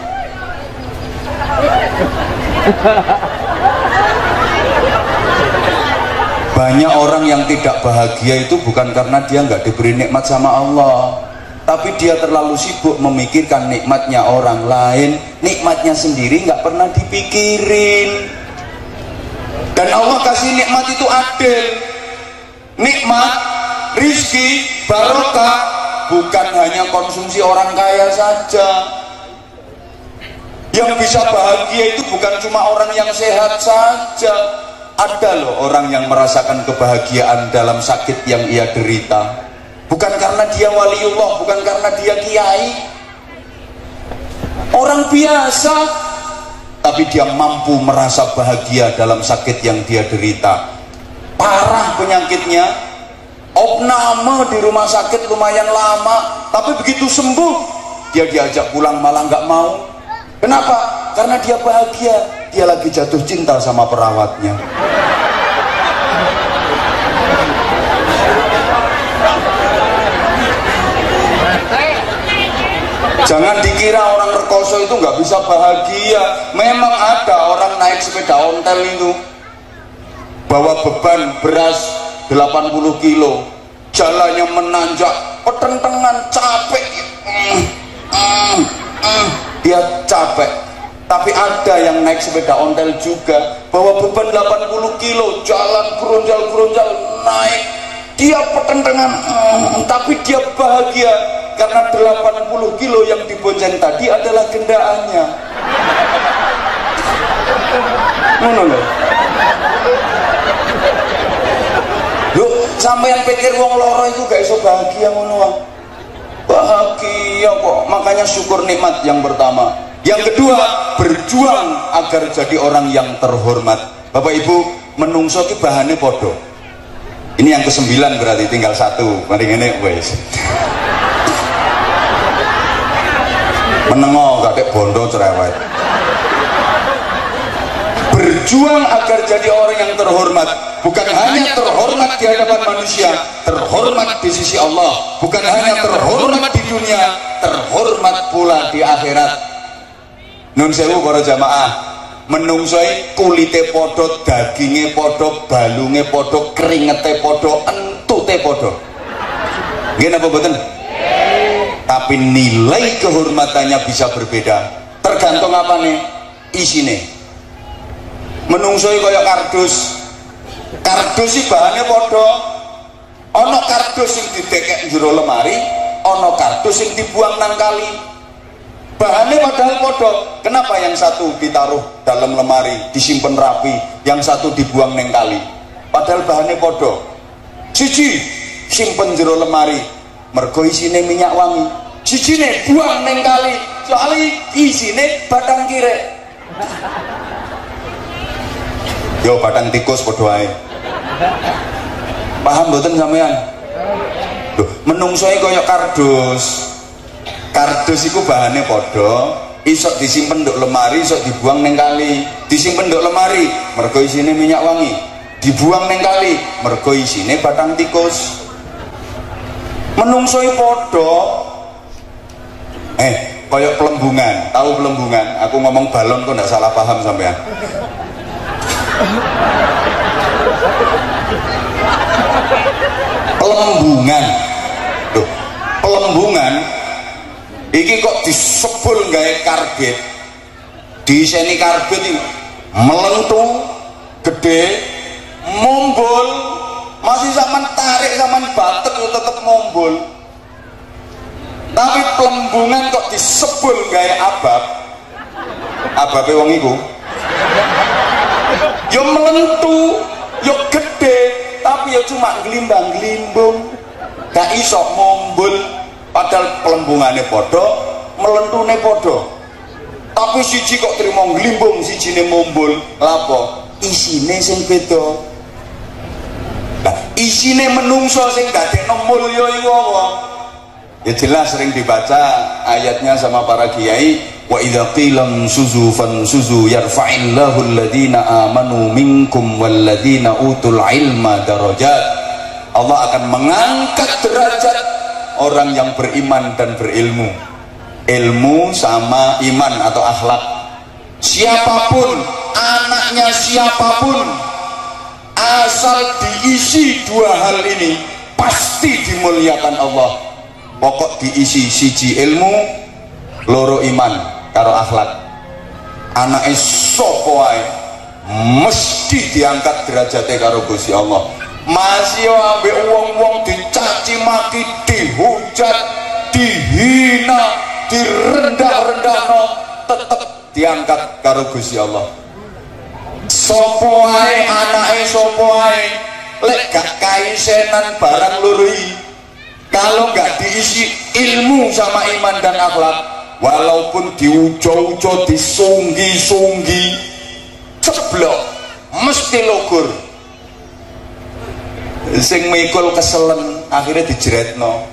Banyak orang yang tidak bahagia itu bukan karena dia nggak diberi nikmat sama Allah, tapi dia terlalu sibuk memikirkan nikmatnya orang lain, nikmatnya sendiri nggak pernah dipikirin. Dan Allah kasih nikmat itu adil. Nikmat, rizki, barokah bukan hanya konsumsi orang kaya saja. Yang bisa bahagia itu bukan cuma orang yang sehat saja. Ada loh orang yang merasakan kebahagiaan dalam sakit yang ia derita, bukan karena dia waliullah, bukan karena dia kiai, orang biasa, tapi dia mampu merasa bahagia dalam sakit yang dia derita. Parah penyakitnya, opname di rumah sakit lumayan lama, tapi begitu sembuh dia diajak pulang malah nggak mau. Kenapa? Karena dia bahagia, dia lagi jatuh cinta sama perawatnya. Jangan dikira orang rekoso itu nggak bisa bahagia. Memang ada orang naik sepeda ontel itu, bawa beban beras 80 kilo, jalannya menanjak, petentengan, capek, dia capek. Tapi ada yang naik sepeda ontel juga, bawa beban 80 kilo, jalan geronjal-geronjal naik, dia petentengan, tapi dia bahagia karena 80 kilo yang dibonceng tadi adalah kendaraannya. Ngono lho. Loh, sampeyan pikir wong loro itu gak iso bahagia ngono? Bahagia kok. Makanya syukur nikmat yang pertama. Yang kedua, berjuang agar jadi orang yang terhormat. Bapak Ibu, menungso ki bahane podo. Ini yang ke-9 berarti tinggal 1. Mari ngene wis. menengo kakek bondo cerewet. Berjuang agar jadi orang yang terhormat, bukan hanya terhormat di hadapan manusia, terhormat di sisi Allah, bukan hanya terhormat di dunia, terhormat pula di akhirat. Nun sewu para jamaah, menungsoi kulite podo, daginge podo, balunge podo, keringete podo, entute podo. Nggih napa mboten? Tapi nilai kehormatannya bisa berbeda, tergantung apa nih isine. Menungsoi kaya kardus, kardus sih bahannya podo, ono kardus yang didekek jero lemari, ono kardus yang dibuang nang kali, bahannya padahal podo. Kenapa yang satu ditaruh dalam lemari disimpan rapi, yang satu dibuang nang kali, padahal bahannya podo. Siji simpen jero lemari mergo isine minyak wangi, sijine buang nang kali soalnya isine batang kire. Yo batang tikus podo ae. Paham mboten sampean? Loh, menungsoe kaya kardus. Kardus iku bahane podo, iso disimpen nduk lemari, iso dibuang nang kali. Disimpen nduk lemari mergo isine minyak wangi. Dibuang nang kali mergo isine batang tikus. Menungsoe podo. Kaya pelembungan. Tahu pelembungan? Aku ngomong balon kok ndak salah paham sampean. Pelembungan. Loh, pelembungan iki kok disebul gawe karbit, diiseni karbit iki melentu gede mumbul, masih zaman tarik zaman batek yo tetep mumbul. Tapi pelembungan kok disebul gawe abab, ababe wong iku yo melentu, yo gede, tapi yo cuma glimbang-glimbung, gak iso mumbul. Padahal pelembungannya podo, melentune podo. Tapi siji kok terima glimbung, sijine mumbul. Lapo? Isine sing beda. Lah, isine menungso sing dadekno mulya iku apa? Ya jelas sering dibaca ayatnya sama para kiai, wa idza qila suzu fansuzu yarfa'illahu alladhina amanu minkum walladhina utul ilma darajat. Allah akan mengangkat derajat orang yang beriman dan berilmu. Ilmu sama iman atau akhlak. Siapapun, anaknya siapapun, asal diisi dua hal ini pasti dimuliakan Allah. Pokok diisi siji ilmu, loro iman karo akhlak. Anake sapa wae mesti diangkat derajate karo Gusti Allah. Masih ambek wong-wong dicaci maki, dihujat, dihina, direndah-rendahno, tetep diangkat karo Gusti Allah. Sapa wae anake sapa wae lek gak kaisenan barang loro iki, kalau nggak diisi ilmu sama iman dan akhlak, walaupun diujo-ujo, disunggi-sunggi, ceblok, mesti lugur. Sing mikul keselen, akhirnya dijeretno.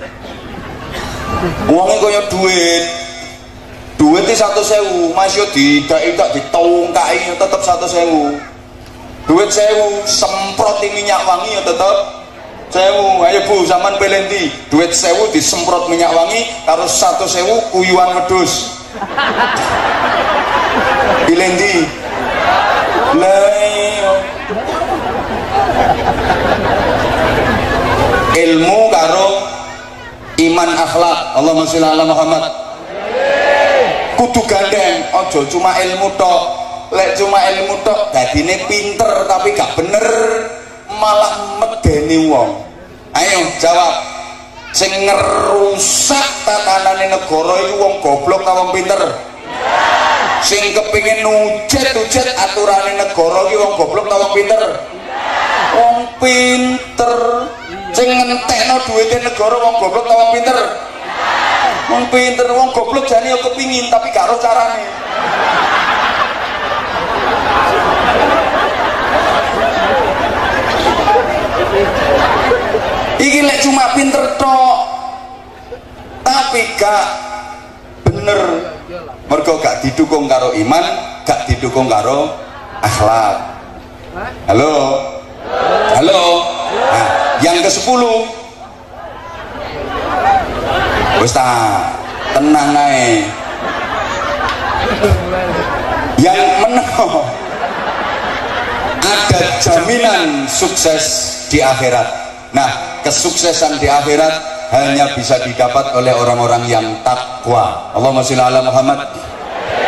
Uangnya kaya duit 100.000, masih tidak ditungkai tetap 100.000. Duit 1.000 semprot minyak wangi ya tetap 1.000. Ayo Bu, zaman pelenti duit 1.000 disemprot minyak wangi, karo 100.000 kuyuan wedhus. Pelenti. Ilmu karo iman akhlak. Allahumma sholli ala Muhammad. Kudu gandeng, ojo cuma ilmu tok. Lek cuma ilmu tok dadine pinter tapi gak bener, malah medeni wong. Ayo jawab, sing ngerusak tatanane negara iku wong goblok ta wong pinter? Sing kepengin nujet-nujet aturane negara iki wong goblok ta wong pinter? Wong pinter. Sing ngentekno duwite negara wong goblok ta wong pinter? Wong pinter. Wong goblok jane yo kepingin tapi gak ro carane. Iki lek cuma pinter tok tapi gak bener Mergo gak didukung karo iman, gak didukung karo akhlak. Halo? Halo? Nah, yang ke-10 wis ta, tenang ae. Yang menang ada jaminan sukses di akhirat. Nah, kesuksesan di akhirat hanya bisa didapat oleh orang-orang yang takwa. Allahumma sholli ala Muhammad.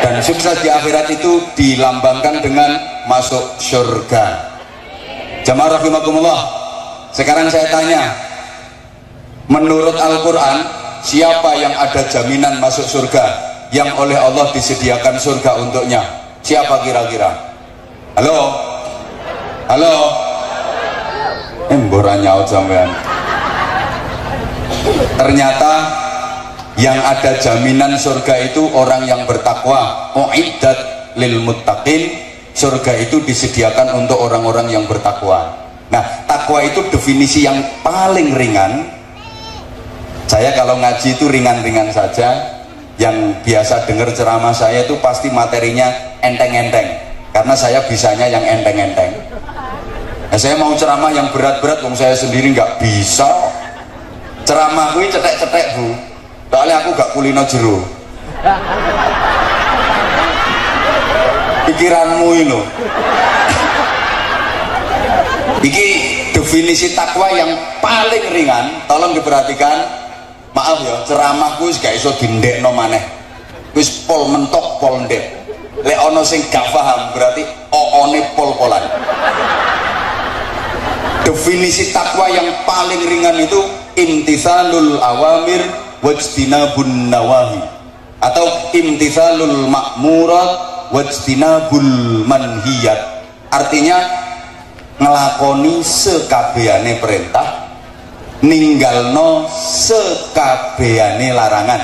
Dan sukses di akhirat itu dilambangkan dengan masuk surga. Jamaah rahimakumullah. Sekarang saya tanya, menurut Al-Quran, siapa yang ada jaminan masuk surga, yang oleh Allah disediakan surga untuknya? Siapa kira-kira? Halo? Halo? Mbora nyaut sampean. Ternyata yang ada jaminan surga itu orang yang bertakwa. Uiddat lil muttaqin. Surga itu disediakan untuk orang-orang yang bertakwa. Nah, takwa itu definisi yang paling ringan. Saya kalau ngaji itu ringan-ringan saja. Yang biasa dengar ceramah saya itu pasti materinya enteng-enteng, karena saya bisanya yang enteng-enteng. Nah, saya mau ceramah yang berat-berat, wong saya sendiri nggak bisa. Ceramah gue cetek-cetek bu, soalnya aku gak kulino jero. Pikiranmu ini, iki definisi takwa yang paling ringan. Tolong diperhatikan. Maaf ya, ceramahku wis gak iso dindekno maneh. Wis pol mentok pol ndek. Lek ana sing gak paham berarti oone pol-polan. Definisi takwa yang paling ringan itu imtithalul awamir wajtinabun nawahi, atau imtithalul ma'murat wajtinabul manhiyat. Artinya ngelakoni sekabehane perintah, ninggalno sekabehane larangan.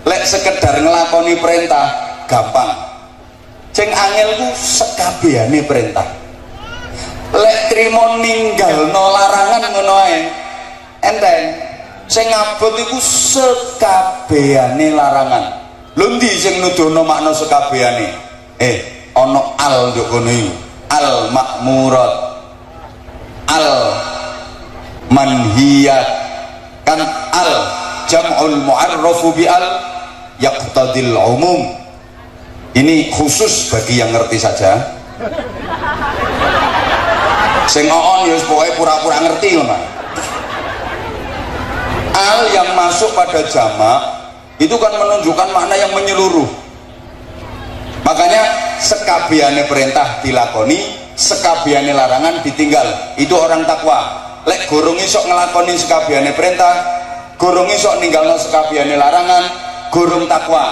Lek sekedar ngelakoni perintah gampang, sing angel ku sekabehane perintah. Lek trimo ninggalno larangan ngono ae enteng. Sing abot iku sekabehane larangan. Lho ndi sing nuduhno makna sekabehane? Ana al nduk kono iki. Al makmurat, al manhiyat. Kan al jam'ul mu'arrafu bi al yaqtadil umum. Ini khusus bagi yang ngerti saja. Sing on ya pokoke pura-pura ngerti ngono. Al yang masuk pada jamak itu kan menunjukkan makna yang menyeluruh. Makanya sekabehane perintah dilakoni, sekabehane larangan ditinggal. Itu orang takwa. Lek gorong isok ngelakoni sekabehane perintah, gorong isok ninggalno sekabehane larangan, gorong takwa,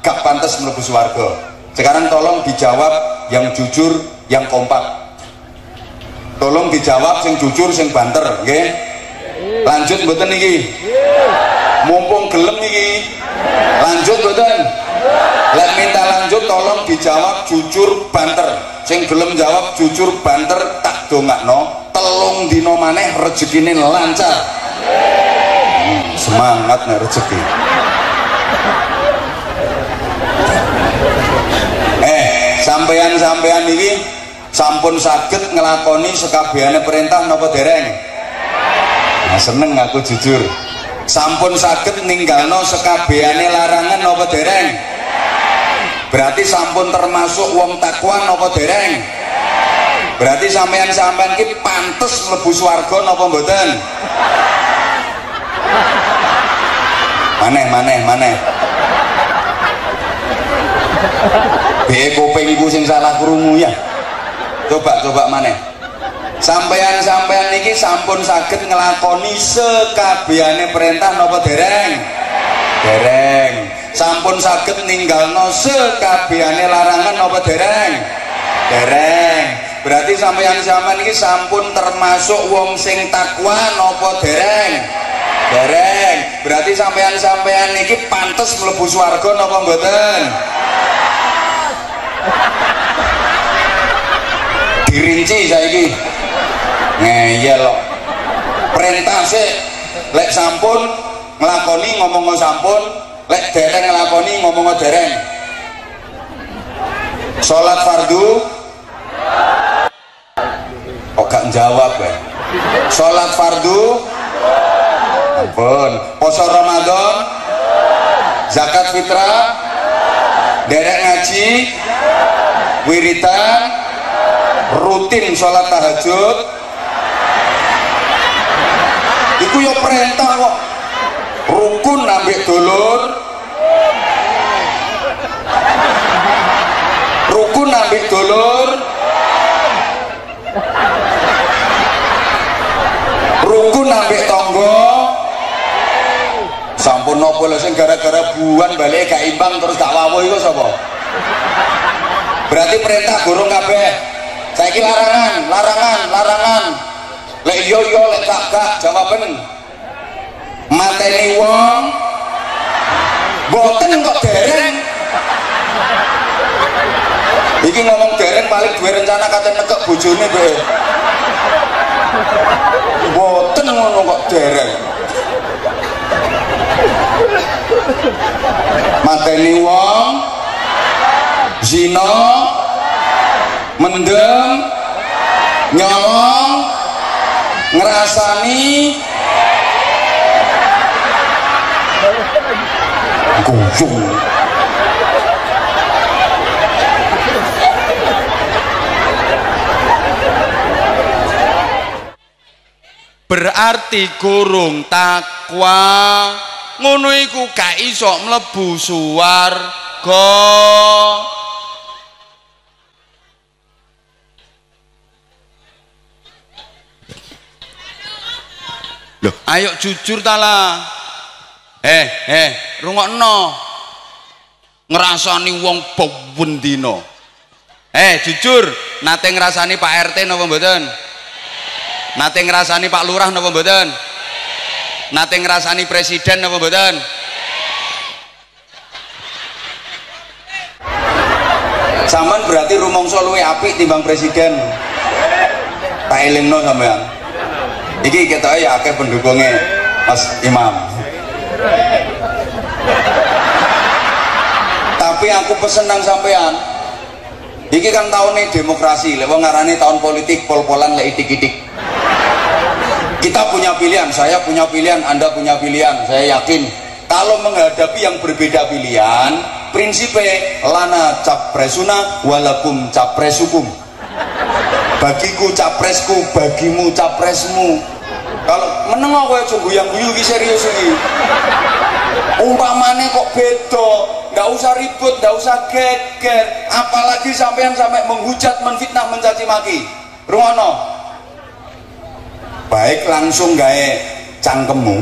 gak pantas mlebu swarga. Sekarang tolong dijawab yang jujur, yang kompak. Tolong dijawab sing jujur, sing banter, nggih. Lanjut mboten niki? Mumpung gelem niki. Lanjut mboten? Lek minta lanjut tolong dijawab jujur banter. Sing gelem jawab jujur banter tak dongakno 3 dina maneh rezekine lancar. Semangat nek rezeki. Sampean-sampean iki sampun saged ngelakoni sekabehane perintah napa dereng? Nah, seneng aku jujur. Sampun saged ninggalno sekabehane larangan napa dereng? Berarti sampun termasuk wong takwa napa dereng? Berarti sampean-sampean iki pantes mlebu swarga napa mboten? Maneh. Be kupingku sing salah krungu ya. Coba maneh. Sampean-sampean niki sampun saged ngelakoni sekabehane perintah napa dereng? Dereng. Sampun saged ninggalno sekabehane larangan napa dereng? Dereng. Berarti sampean-sampean niki sampun termasuk wong sing takwa napa dereng? Dereng. Berarti sampean-sampean niki pantes mlebu swarga napa mboten? Dirinci saiki. Ngeyel kok. Perintah sik lek sampun nglakoni ngomong sampun, Lek dereng nglakoni ngomong dereng. Salat fardu kok gak jawab ya. Salat fardu ampun. Poso Ramadan, zakat fitrah, derek ngaji, wiritan, rutin sholat tahajud. Iku yo perintah kok. Rukun ambek dulur, rukun ambek dulur, rukun ambek tonggo. Sampun nopo lho sing gara-gara buan balik gak imbang terus gak wawuh iku sapa? Berarti perintah gurung kabeh. Saiki larangan, larangan, larangan. Lek yo lek gak jawaben. Mateni wong boten kok dereng. Iki ngomong dereng paling duwe rencana kate nekek bojone bae. Boten ngono kok dereng. Mateni wong, zina, mendem, nyolong, ngerasani, gujung. Berarti gurung takwa ngono iku gak iso mlebu swarga. Loh, ayo jujur ta lah. Rungokno. Ngrasani wong bowen dina. Jujur, nate ngrasani Pak RT napa mboten? Nate ngrasani Pak Lurah napa mboten? Nate ngrasani presiden napa mboten? Sampeyan berarti rumangsa luwih apik timbang presiden. Tak elingno sampean. Iki ketoke ya akeh pendukungnya Mas Imam. Tapi aku pesen nang sampean. Iki kan tahunnya demokrasi, lek wong ngarani tahun politik pol-polan lek itik-itik. Kita punya pilihan, saya punya pilihan, Anda punya pilihan. Saya yakin kalau menghadapi yang berbeda pilihan, prinsipnya lana capresuna walakum capresukum. Bagiku capresku, bagimu capresmu. Kalau menengok kowe sungguh yang guyu iki serius iki. Umpamane kok beda, nggak usah ribut, nggak usah geger, apalagi sampai menghujat, menfitnah, mencaci maki. Rungono. Baik langsung gawe cangkemmu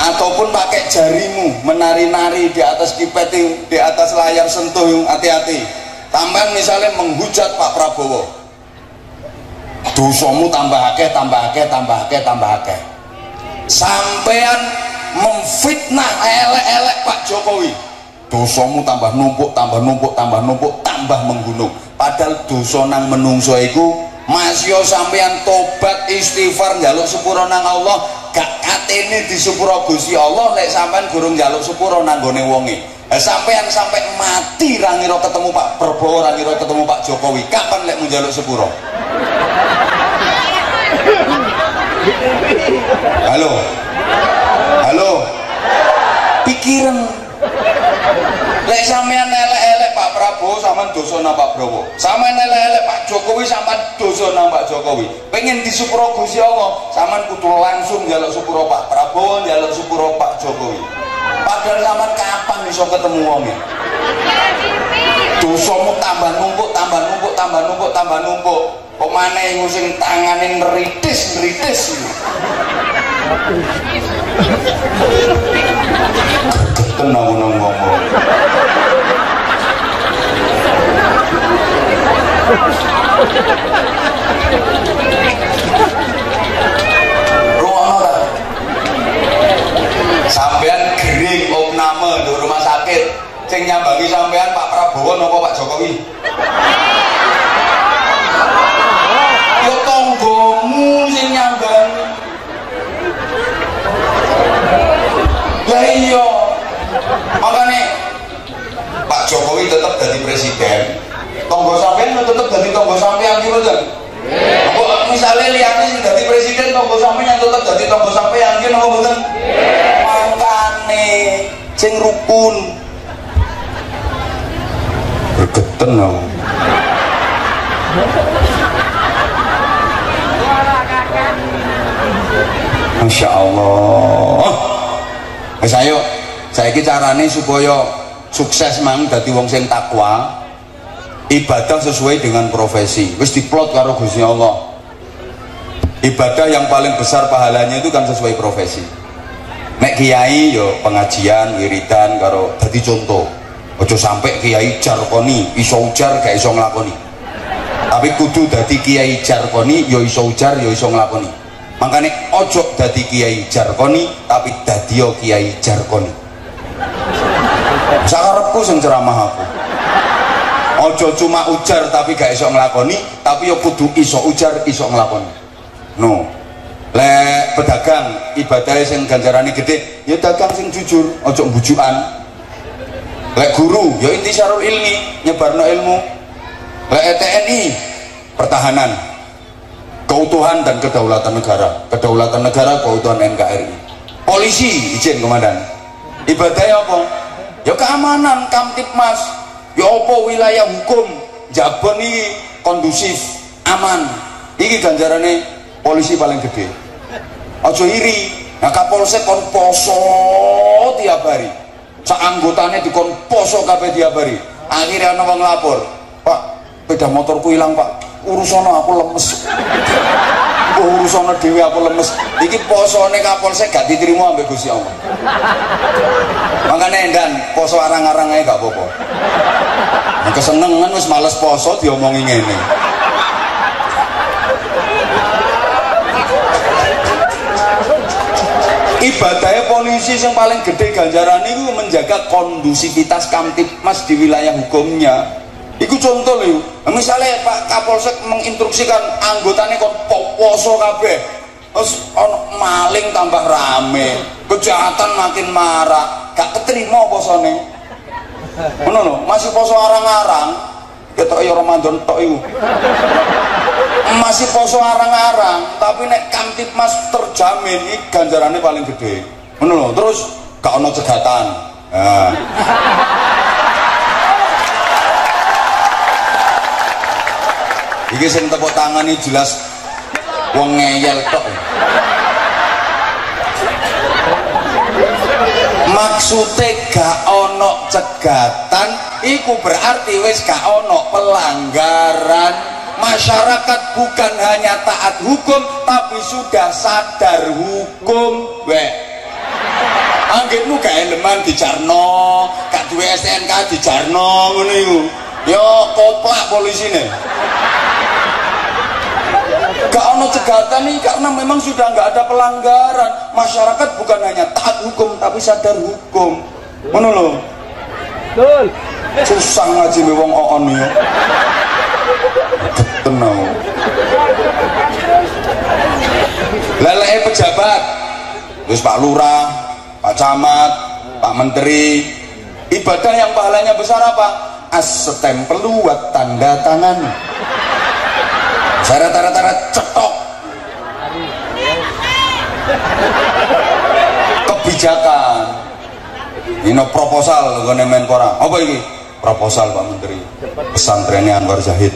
ataupun pakai jarimu menari-nari di atas kipet, di atas layar sentuh, hati-hati. Tambahan misalnya menghujat Pak Prabowo, dosamu tambah akeh, tambah akeh, tambah akeh, tambah akeh. Sampean memfitnah elek-elek Pak Jokowi, dosamu tambah numpuk, tambah numpuk, tambah numpuk, tambah menggunung. Padahal dosa nang menungso iku masih sampean tobat istighfar njaluk sepuro nang Allah, gak katene disepuro Gusti Allah lek sampean gurung njaluk sepuro nang gone wonge. Sampean sampai mati ra ngira ketemu Pak Prabowo, ra ngira ketemu Pak Jokowi, kapan lek njaluk sepuro? Halo. Halo. Pikiran. Lek sampean elek-elek Pak Prabowo sampean dosa nang Pak Prabowo. Sampean elek-elek Pak Jokowi sampean dosa nang Pak Jokowi. Pengen disepuro Gusti Allah, sampean kudu langsung njaluk sepuro Pak Prabowo, njaluk sepuro Pak Jokowi. Padahal sampean kapan iso ketemu wonge? Dosamu tambah numpuk, tambah numpuk, tambah numpuk, tambah numpuk. Kok maneh sing tangane neritis-neritis. Tenang ngomong. Ruang sampean gering opname di rumah sakit, sing nyambangi sampean Pak Prabowo napa Pak Jokowi? Yo tonggomu sing nyambangi. tetep dadi tangga sampeyan nggih napa mboten? Nggih. Mangkane sing rukun. Bergeten aku. Masya Allah. Wis ayo, saiki carane supaya sukses mang dadi wong sing takwa, ibadah sesuai dengan profesi. Wis diplot karo Gusti Allah. Ibadah yang paling besar pahalanya itu kan sesuai profesi. Nek kiai yo pengajian, wiridan karo dadi contoh. Ojo sampai kiai jarkoni iso ujar gak iso nglakoni. Tapi kudu dadi kiai jarkoni yo iso ujar yo iso nglakoni. Makanya ojo dadi kiai jarkoni tapi dadi kiai jarkoni. Sakarepku sing ceramah aku. Ojo cuma ujar tapi gak iso nglakoni, tapi yo kudu iso ujar iso nglakoni. No. Lek pedagang ibadahnya sing ganjarane gede, ya dagang sing jujur, ojo mbujukan. Lek guru, ya intisyarul ilmi, nyebarno ilmu. Lek TNI, pertahanan, keutuhan dan kedaulatan negara, keutuhan NKRI. Polisi, izin komandan. Ibadahnya apa? Ya keamanan, Kamtibmas. Ya apa wilayah hukum, Jabon ini kondusif, aman. Iki ganjarane polisi paling gede. Ojo iri. Nah Kapolsek kon poso tiap hari. Sak anggotane dikon poso kabeh tiap hari. Akhirnya ana wong lapor, "Pak, sepeda motorku hilang, Pak. Urusana aku lemes." Urusana dhewe aku lemes. Iki posone Kapolsek gak diterima ambek Gusti Allah. Makane ndan poso arang-arang ae gak apa-apa. Nek kesenengan wis males poso diomongi ngene. Ibadahnya polisi yang paling gede ganjaran itu menjaga kondusivitas Kamtibmas di wilayah hukumnya. Itu contoh lho. Misalnya Pak Kapolsek menginstruksikan anggotanya kon poso kabeh. Terus ono maling tambah rame, kejahatan makin marak, gak keterima posone. Ngono lho, masih poso arang-arang. Ketok ya Ramadan tok iku. Masih poso arang-arang, tapi nek Kamtibmas terjamin iki ganjarane paling gede. Ngono lho, terus gak ono cegatan. Nah. Iki sing tepuk tangan iki jelas wong ngeyel tok. Maksudnya gak ono cegatan iku berarti wis gak ono pelanggaran. Masyarakat bukan hanya taat hukum tapi sudah sadar hukum. Weh anggitmu gak eleman dijarno, gak duwe STNK dijarno ngono iku. Yo koplak polisine. Gak ono cegatan nih karena memang sudah nggak ada pelanggaran. Masyarakat bukan hanya taat hukum tapi sadar hukum. Ngono lho. Betul. Susah ngaji wong oon ya. Tenang. Leleke pejabat, terus Pak Lurah, Pak Camat, Pak Menteri, ibadah yang pahalanya besar apa? As-stempel buat tanda tangan. Syarat-syarat cetok. Kebijakan. Ini proposal ngene Menpora. Apa iki? Proposal Pak Menteri. Pesantrennya Anwar Zahid.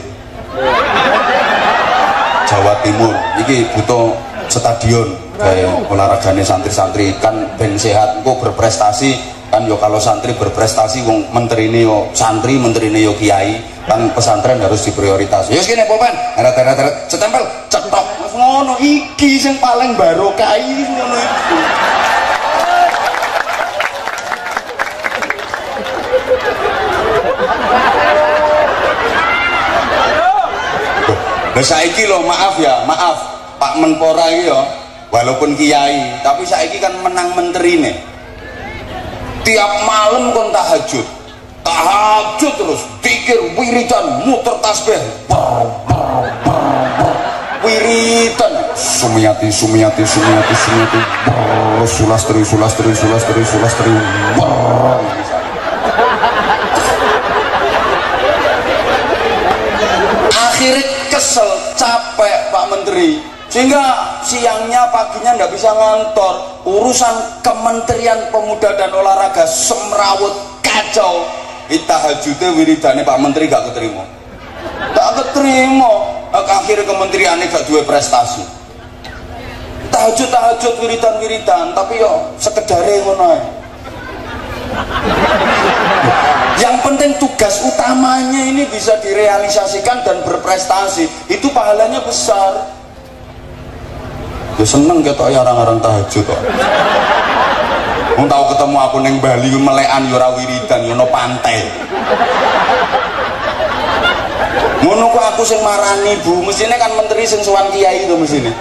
Jawa Timur. Iki butuh stadion kayak olahragane santri-santri kan ben sehat engko berprestasi kan yo kalau santri berprestasi wong menterine yo santri menterine yo kiai kan pesantren harus diprioritas. Yo kene popan eret-eret setempel cetok ngono iki sing paling barokah iki ngono iki. Lah saiki lho maaf Pak Menpora iki yo walaupun kiai tapi saiki kan menang menterine. Tiap malam kon tahajud terus pikir wiridan muter tasbih wiridan sumiyati sulastri akhirnya kesel capek Pak Menteri sehingga siangnya paginya nggak bisa ngantor. Urusan Kementerian Pemuda dan Olahraga semrawut kacau. Tahajudnya wiridane Pak Menteri gak keterima, akhirnya kementeriannya gak duwe prestasi. Tahajud wiridan tapi yo sekedare ngono ae. Yang penting tugas utamanya ini bisa direalisasikan dan berprestasi, itu pahalanya besar. Ya seneng ketok ya orang-orang tahajud kok. Wong tau ketemu aku ning Bali melekan ya ora wiridan ya no pantai. Ngono kok aku sing marani Bu, mestine kan menteri sing sowan kiai itu mestine.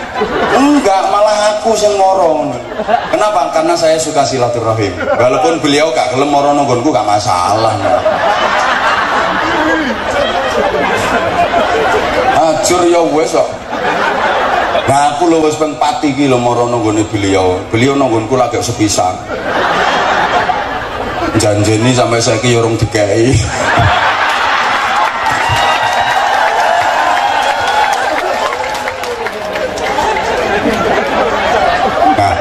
Enggak, malah aku sing moro. Kenapa? Karena saya suka silaturahim. Walaupun beliau gak gelem moro nonggonku gak masalah. Ajur ya wis kok. Nah aku lho wis ping 4 iki lho moro nonggone beliau. Beliau nonggonku lagi sepisan. Janjeni sampai saiki ya urung dikei. Nah,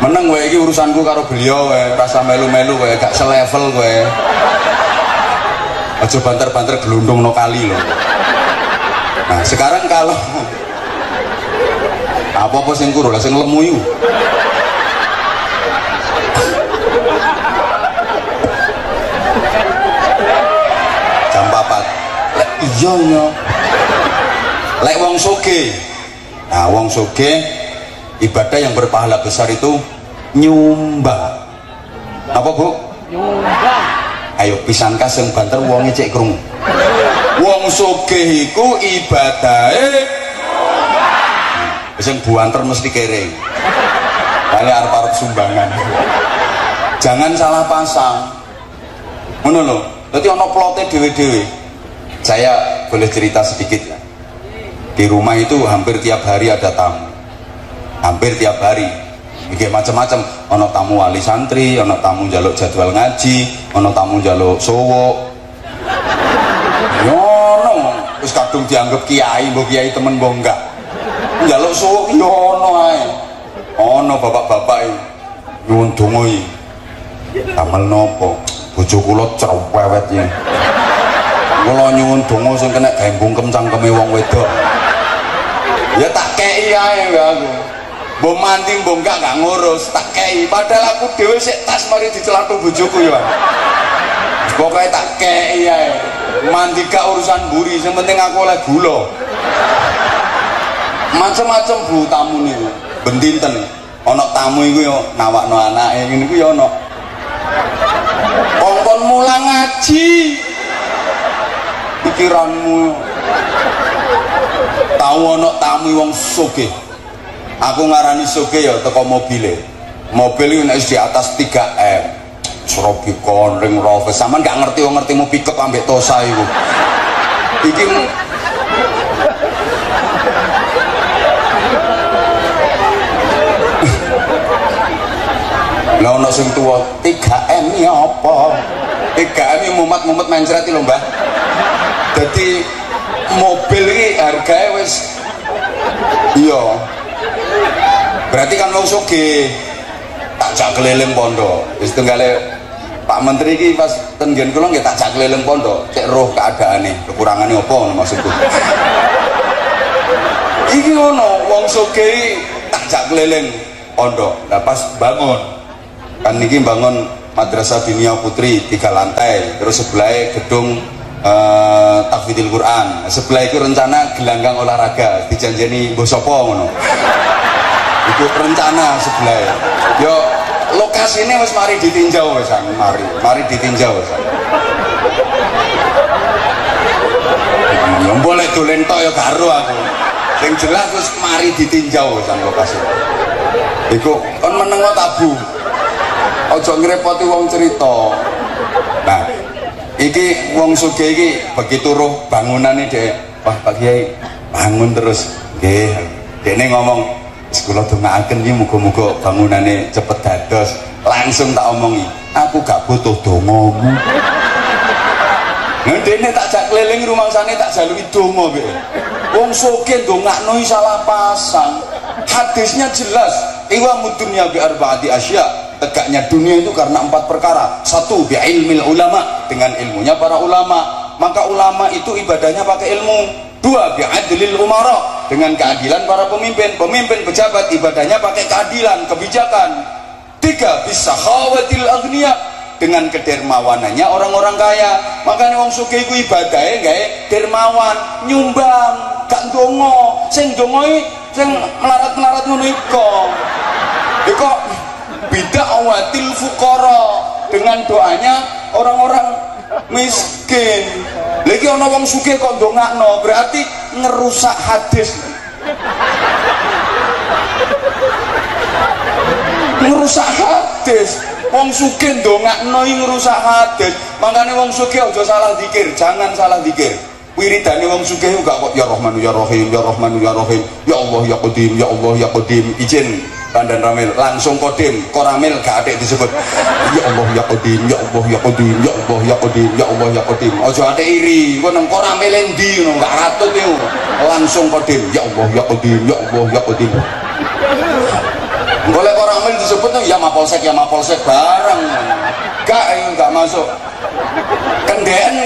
meneng wae iki urusanku karo beliau wae, rasa melu-melu wae, gak selevel wae. Aja banter-banter gelundung no kali lho. Nah, sekarang kalau apa-apa sing kuru lah sing lemu iku. Jam 4. Lek iya nya. Lek wong sugih. Nah, wong sugih ibadah yang berpahala besar itu nyumbang. Apa, Bu? Nyumbang. Ayo pisankah sing banter wonge cek krungu. Wong sugih iku ibadahe sing buanter mesti kering. Kali arep-arep sumbangan. Jangan salah pasang. Ngono lho. Dadi ana plote dhewe-dhewe. Saya boleh cerita sedikit ya. Di rumah itu hampir tiap hari ada tamu. Hampir tiap hari. Iki macam-macam. Ana tamu wali santri, ana tamu njaluk jadwal ngaji, ana tamu njaluk sowo. Ngono. Terus kadung dianggap kiai, mbok kiai temen mbok enggak. Njaluk suwuk ya ono ae. Ono bapak-bapak iki nyuwun donga iki. Damel napa? Bojo kula cerewet ya. Kula nyuwun donga sing kena gembungkem cangkeme wong wedok. Ya tak kei ae aku. Mbok manting mbok gak ngurus, tak kei. Padahal aku dhewe sik tas mari dicelathu bojoku ya. Pokoke tak kei ae. Mandika urusan mburi, sing penting aku oleh gula. Macam-macam Bu tamu niku. Bendinten ana tamu iku yo nawakno anake ngene iku yo ana. Kongkon mulang ngaji. Pikiranmu. Tahu ana tamu wong sugih. Aku ngarani sugih ya teko mobile. Mobil iki nek di atas 3M. Serobikon ring rover. Sampeyan gak ngerti mau pick up ambek Tosa iku. Iki lah ono sing tuwa 3M ya apa? 3M iki mumet-mumet mencret lho, Mbah. Dadi mobil iki hargae wis iya. Berarti kan wong sugih tak jak keliling pondok. Wis tenggale Pak Menteri iki pas ten nggen kula nggih tak jak keliling pondok, cek roh keadaane, kekurangane apa ngono maksudku. Iki ngono, wong sugih tak jak keliling pondok. Lah pas bangun kan niki bangun Madrasah Dinia Putri 3 lantai, terus sebelah gedung Tahfidzul Quran, sebelah itu rencana gelanggang olahraga dijanjeni mbok sapa ngono. Itu rencana sebelah. Yo lokasi ini wis mari ditinjau wis mari ditinjau wis. Yo boleh dolen tok yo karo aku. Sing jelas wis mari ditinjau wis lokasi. Iku kon meneng tabu. Ojo ngrepoti wong cerita. Nah, iki wong sugih iki begitu roh bangunane dhek. Wah, Pak Kiai, bangun terus. Nggih. Dene ngomong, "Wis kula dongaaken iki muga-muga bangunane cepet dados." Langsung tak omongi, "Aku gak butuh dongamu." Nah, dene tak jak keliling rumangsane tak jaluki donga, Pak. Wong sugih ndongakno salah pasang. Hadisnya jelas, iwamud dunya bi arba'ati asya. Tegaknya dunia itu karena 4 perkara. 1 bi ilmil ulama, dengan ilmunya para ulama. Maka ulama itu ibadahnya pakai ilmu. 2 bi adlil umara, dengan keadilan para pemimpin. Pemimpin pejabat ibadahnya pakai keadilan, kebijakan. 3 bis sakhawatil aghniya, dengan kedermawanannya orang-orang kaya. Makanya wong sugih iku ibadahe gawe dermawan, nyumbang, gak ndonga. Sing ndonga sing melarat-melarat ngono iku. Kok bid'awatil fuqara, dengan doanya orang-orang miskin. Lagi ana wong sugih kok ndongakno, berarti ngerusak hadis. Ngerusak hadis. Wong sugih ndongakno ngerusak hadis. Makane wong sugih aja salah zikir, jangan salah zikir. Wiridane wong sugih gak kok ya Rahmanu ya Rahim, ya Rahmanu ya Rahim, ya Allah ya Qadim, ya Allah ya Qadim. Izin Pandan Ramil langsung Qadim, Koramil gak ada disebut. Ya Allah ya Qadim, ya Allah ya Qadim, ya Allah ya Qadim, ya Allah ya Qadim. Aja ate iri, kok nang Koramil endi ngono, gak ratut niku. Langsung Qadim, ya Allah ya Qadim, ya Allah ya Qadim. Boleh Koramil disebut ya Mapolsek bareng. Gak masuk. Kendeen.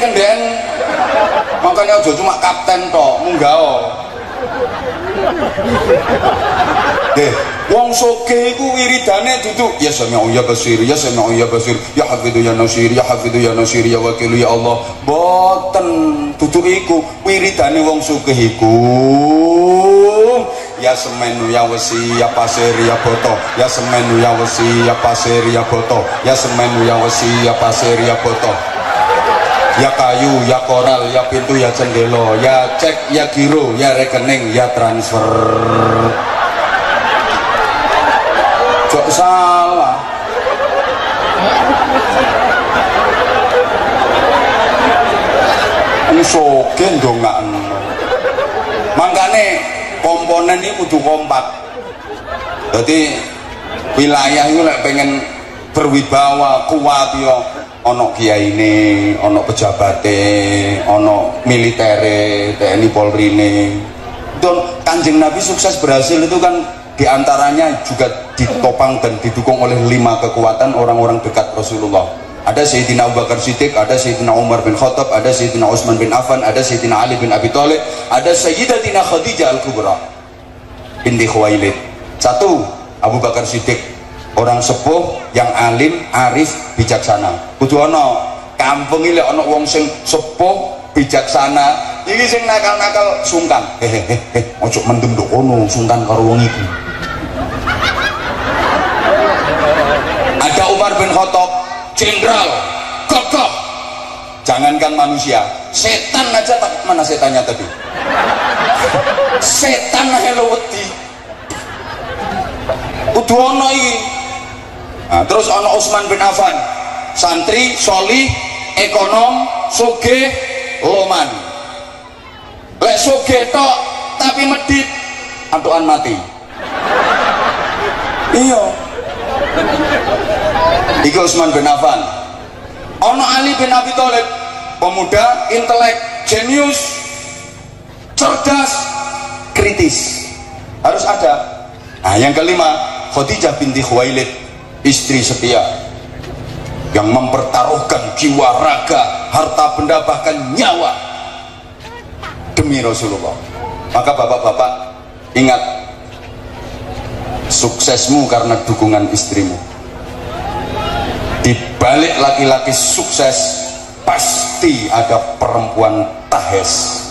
Makanya aja cuma kapten tok, munggah. Wong sugih iku wiridane duduk ya Sami'u ya Basir, ya Sami'u ya Basir, ya Hafidhu ya Nasir, ya Hafidhu ya Nasir, ya Wakilu ya Allah. Boten duduk iku wiridane wong sugih iku. Ya semenu ya wesi ya pasir ya boto, ya semenu ya wesi ya pasir ya boto, ya semenu ya wesi ya pasir ya boto. Ya kayu, ya koral, ya pintu, ya jendela, ya cek, ya giro, ya rekening, ya transfer. Jok salah. Ini sugih ndongakno. Mangkane komponen ini kudu kompak. Jadi wilayah itu lek pengen berwibawa kuat yo, ono kiyaine, ono pejabate, ono militere, TNI Polri ne. Dan Kanjeng Nabi sukses berhasil itu kan diantaranya juga ditopang dan didukung oleh 5 kekuatan orang-orang dekat Rasulullah. Ada Sayyidina Abu Bakar Siddiq, ada Sayyidina Umar bin Khattab, ada Sayyidina Utsman bin Affan, ada Sayyidina Ali bin Abi Thalib, ada Sayyidatina Khadijah Al-Kubra binti Khuwailid. 1 Abu Bakar Siddiq, orang sepuh yang alim, arif, bijaksana. Kudu ana kampung iki lek ana wong sing sepuh, bijaksana, iki sing nakal-nakal sungkan. Ojo mendem nduk kono, sungkan karo wong iku. Ada Umar bin Khattab, jenderal, kokoh. Jangankan manusia, setan aja tak mana setannya tadi. Setan ae wedi. Kudu ana iki. Nah, terus ana Utsman bin Affan, santri, solih, ekonom, sugih, loman. Lek sugih tok tapi medit, atukan mati. Iya. Iki Utsman bin Affan. Ana Ali bin Abi Thalib, pemuda, intelek, jenius, cerdas, kritis. Harus ada. Nah, yang kelima, Khadijah binti Khuwailid, istri setia yang mempertaruhkan jiwa, raga, harta benda, bahkan nyawa demi Rasulullah. Maka bapak-bapak ingat, suksesmu karena dukungan istrimu. Di balik laki-laki sukses pasti ada perempuan tahes.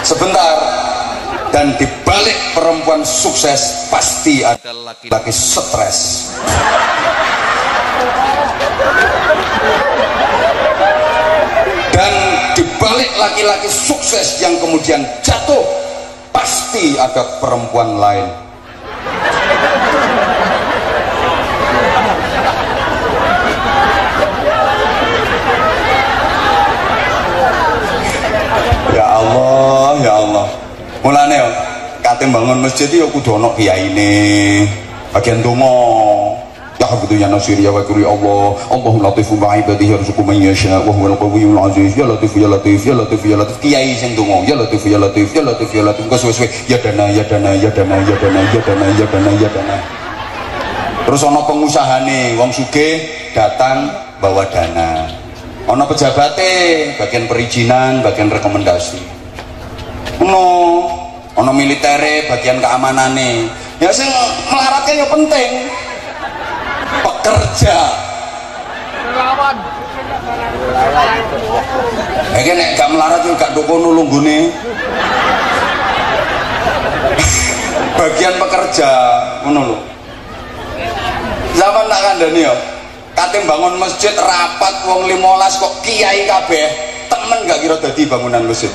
Sebentar, dan di balik perempuan sukses pasti ada laki-laki stres. Dan di balik laki-laki sukses yang kemudian jatuh pasti ada perempuan lain. Ya Allah, ya Allah. Mulane yo kate bangun masjid yo kudu ana kiyaine. Bagian donga. Ya habdu ya nasir ya wakil Allah Allahumma latifu ma'ibadihi yarzuqu man yasha wa huwal qawiyyul aziz ya latif ya latif ya latif ya latif kiai sing donga ya latif ya latif ya latif ya latif kok suwe-suwe ya dana ya dana ya dana ya dana ya dana ya dana ya dana. Terus ana pengusahane wong sugih datang bawa dana, ana pejabate bagian perizinan bagian rekomendasi, ana militere bagian keamanane. Ya sing melaratnya ya penting pekerja relawan ya nek gak melarat yo gak dokono lunggune bagian pekerja ngono lho. Zaman tak kandhani yo kate bangun masjid rapat wong 15 kok kiai kabeh temen gak kira dadi bangunan masjid.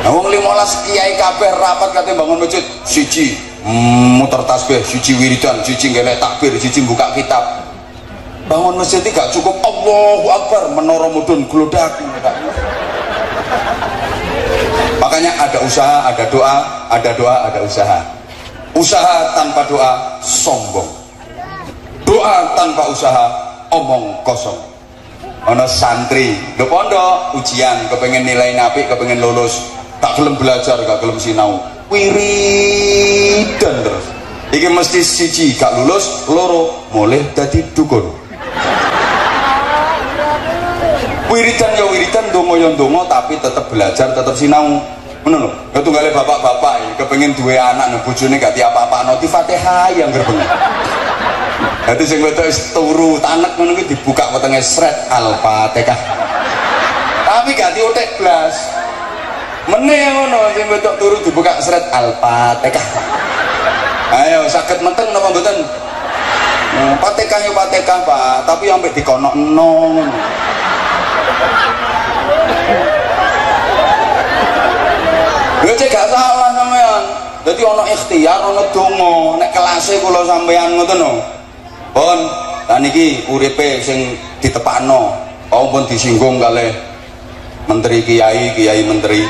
Nah, wong 15 kiai kabeh rapat kate bangun masjid siji muter tasbih, siji wiridan, siji ngelek takbir, siji buka kitab. Bangun masjid iki gak cukup Allahu Akbar menara mudun glodak. Makanya ada usaha, ada doa, ada doa, ada usaha. Usaha tanpa doa sombong. Doa tanpa usaha omong kosong. Ana santri lho pondok ujian kepengen nilai apik, kepengen lulus, tak gelem belajar, gak gelem sinau. Wiridan terus. Iki mesti siji gak lulus, loro mulih dadi dukun. Wiridan ya wiridan, donga ya donga, tapi tetep belajar, tetep sinau. Ngono lho. Ya tunggale bapak-bapak kepengin duwe anak nang bojone gak diapa-apano, di Fatihah yang gerbeng. Dadi sing wedok wis turu tanek ngono kuwi dibuka wetenge sret Al-Fatihah. Tapi gak diotek blas. Meneh ngono sing wedok turu dibuka sret Al-Fatihah. Ayo saged meteng napa mboten? Fatihah yo Fatihah, Pak, tapi sampai dikonokno ngono. Lha cek gak salah sampean. Dadi ana ikhtiar, ana donga, nek kelase kula sampean ngoten lho. Pun saniki uripe sing ditepakno, pun disinggung kalih menteri kiai, kiai menteri.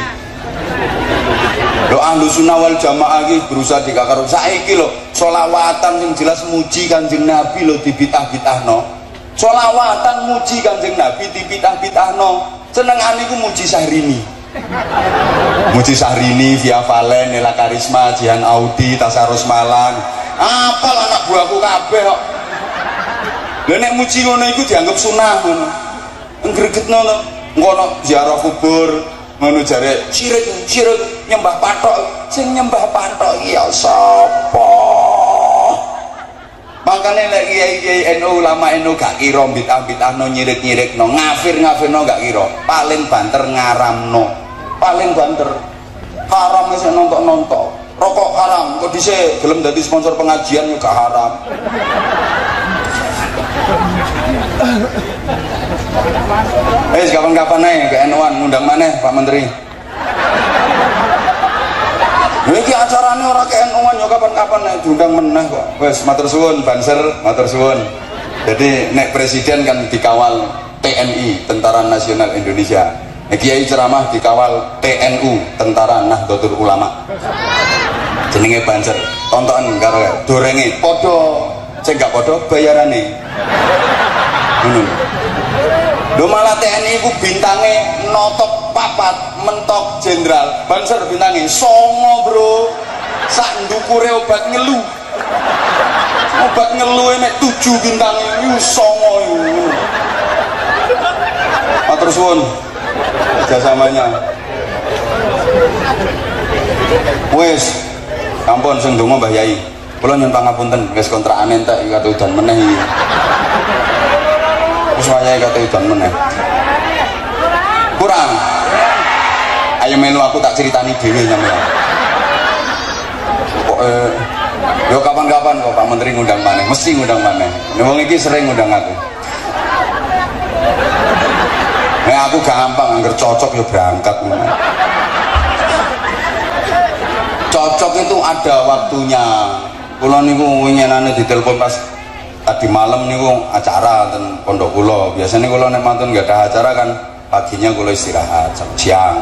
Lho ahlu sunnah wal jamaah iki berusaha dikakar saiki lho sholawatan sing jelas muji Kanjeng Nabi lho dibitah-bitahno. Sholawatan muji Kanjeng Nabi dibitah-bitahno. Senengane iku muji Syahrini. Muji Syahrini, Via Valen, Nela Karisma, Jihan Audi, Tasarus Malang. Apal anak buahku kabeh kok. Lha nek muji ngono iku dianggap sunah ngono. Ngregetno to. Engko ana ziarah kubur ngono jare sirik nyembah patok, sing nyembah patok iki ya sapa? Makane nek kiai-kiai NU ulama NU gak kira bid'ah-bid'ahno nyirik-nyirikno, ngafir-ngafirno gak kira. Paling banter ngaramno. Paling banter haram wis nontok-nontok. Rokok haram, kok dhisik gelem dadi sponsor pengajian yo gak haram. Kapan-kapan ae ke NU-an ngundang maneh Pak Menteri. Iki acarane ora ke NU-an yo kapan-kapan nek diundang meneh kok. Wes matur suwun Banser, matur suwun. Jadi nek presiden kan dikawal TNI, Tentara Nasional Indonesia. Kiai ceramah dikawal TNU, Tentara Nahdlatul Ulama. Jenenge Banser. Tontonan karo dorenge padha, sing gak padha bayarane. Ngono. Lho malah TNI ku bintange notok papat, mentok jenderal. Banser bintange 9, Bro. Sak ndukure obat ngelu. Obat ngelu mek 7 bintange iku 9 iku. Matur suwun kerjasamanya. Wis ampun sing donga Mbah Yai. Kula nyuwun pangapunten wis kontrakane entek iki kate udan meneh iki. Wayahe kate udan meneh. Kurang. Ayo melu aku tak ceritani dhewe sampeyan. Kok yo kapan-kapan kok Pak Menteri ngundang maneh, mesti ngundang maneh. Wong iki sering ngundang aku. Nek aku gampang angger cocok yo berangkat. Cocok itu ada waktunya. Kula niku winginane ditelepon pas tadi malam niku acara ten pondok kula. Biasanya kula nek mantun nggak ada acara kan paginya kula istirahat sampai siang.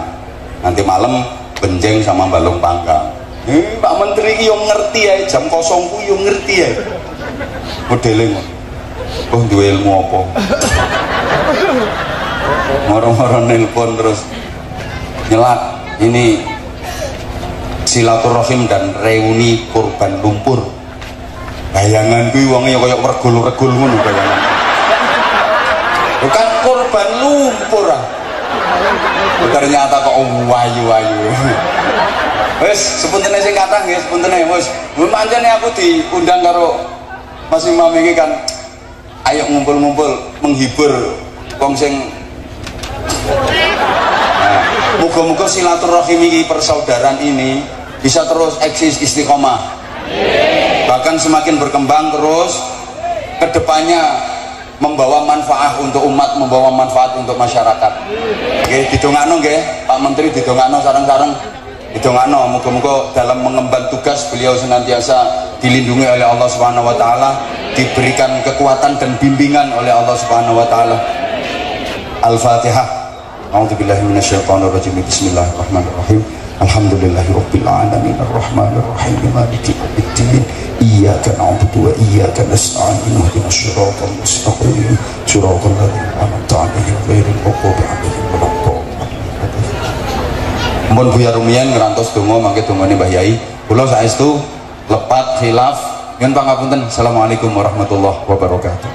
Nanti malam benjeng sama balung panggang. Pak Menteri iki yo ngerti ya jam 0 ku yo ngerti ya. modele ngono. Oh duwe ilmu apa? Moro-moro nelpon terus nyelat ini silaturahim dan reuni korban lumpur. Bayangan kuwi wong ya kaya regul-regul ngono bayangan. Bukan korban lumpur ah. Ternyata kok wayu-wayu. Wes sepuntene sing kathah nggih, sepuntene wis. Pancene aku diundang karo Mas Imam iki kan ayo ngumpul-ngumpul menghibur wong sing muga-muga silaturahim ini persaudaraan ini bisa terus eksis istiqomah, bahkan semakin berkembang terus kedepannya membawa manfaat untuk umat, membawa manfaat untuk masyarakat. Oke, didongakno nggih Pak Menteri, didongakno sareng-sareng, didongakno muga-muga dalam mengemban tugas beliau senantiasa dilindungi oleh Allah Subhanahu wa taala, diberikan kekuatan dan bimbingan oleh Allah Subhanahu wa taala. Al-Fatihah. A'udzubillahi minasyaitonirrajim. Bismillahirrahmanirrahim. Alhamdulillahirabbil alamin arrahmanir rahim maliki yaumiddin. Iyyaka na'budu wa iyyaka nasta'in. Ihdinas siratal mustaqim. Siratal ladzina an'amta 'alaihim ghairil maghdubi 'alaihim waladdallin. Mun Buya Rumiyin ngrantos donga mangke dongane Mbah Yai. Kula saestu lepat khilaf nyuwun pangapunten. Assalamualaikum warahmatullahi wabarakatuh.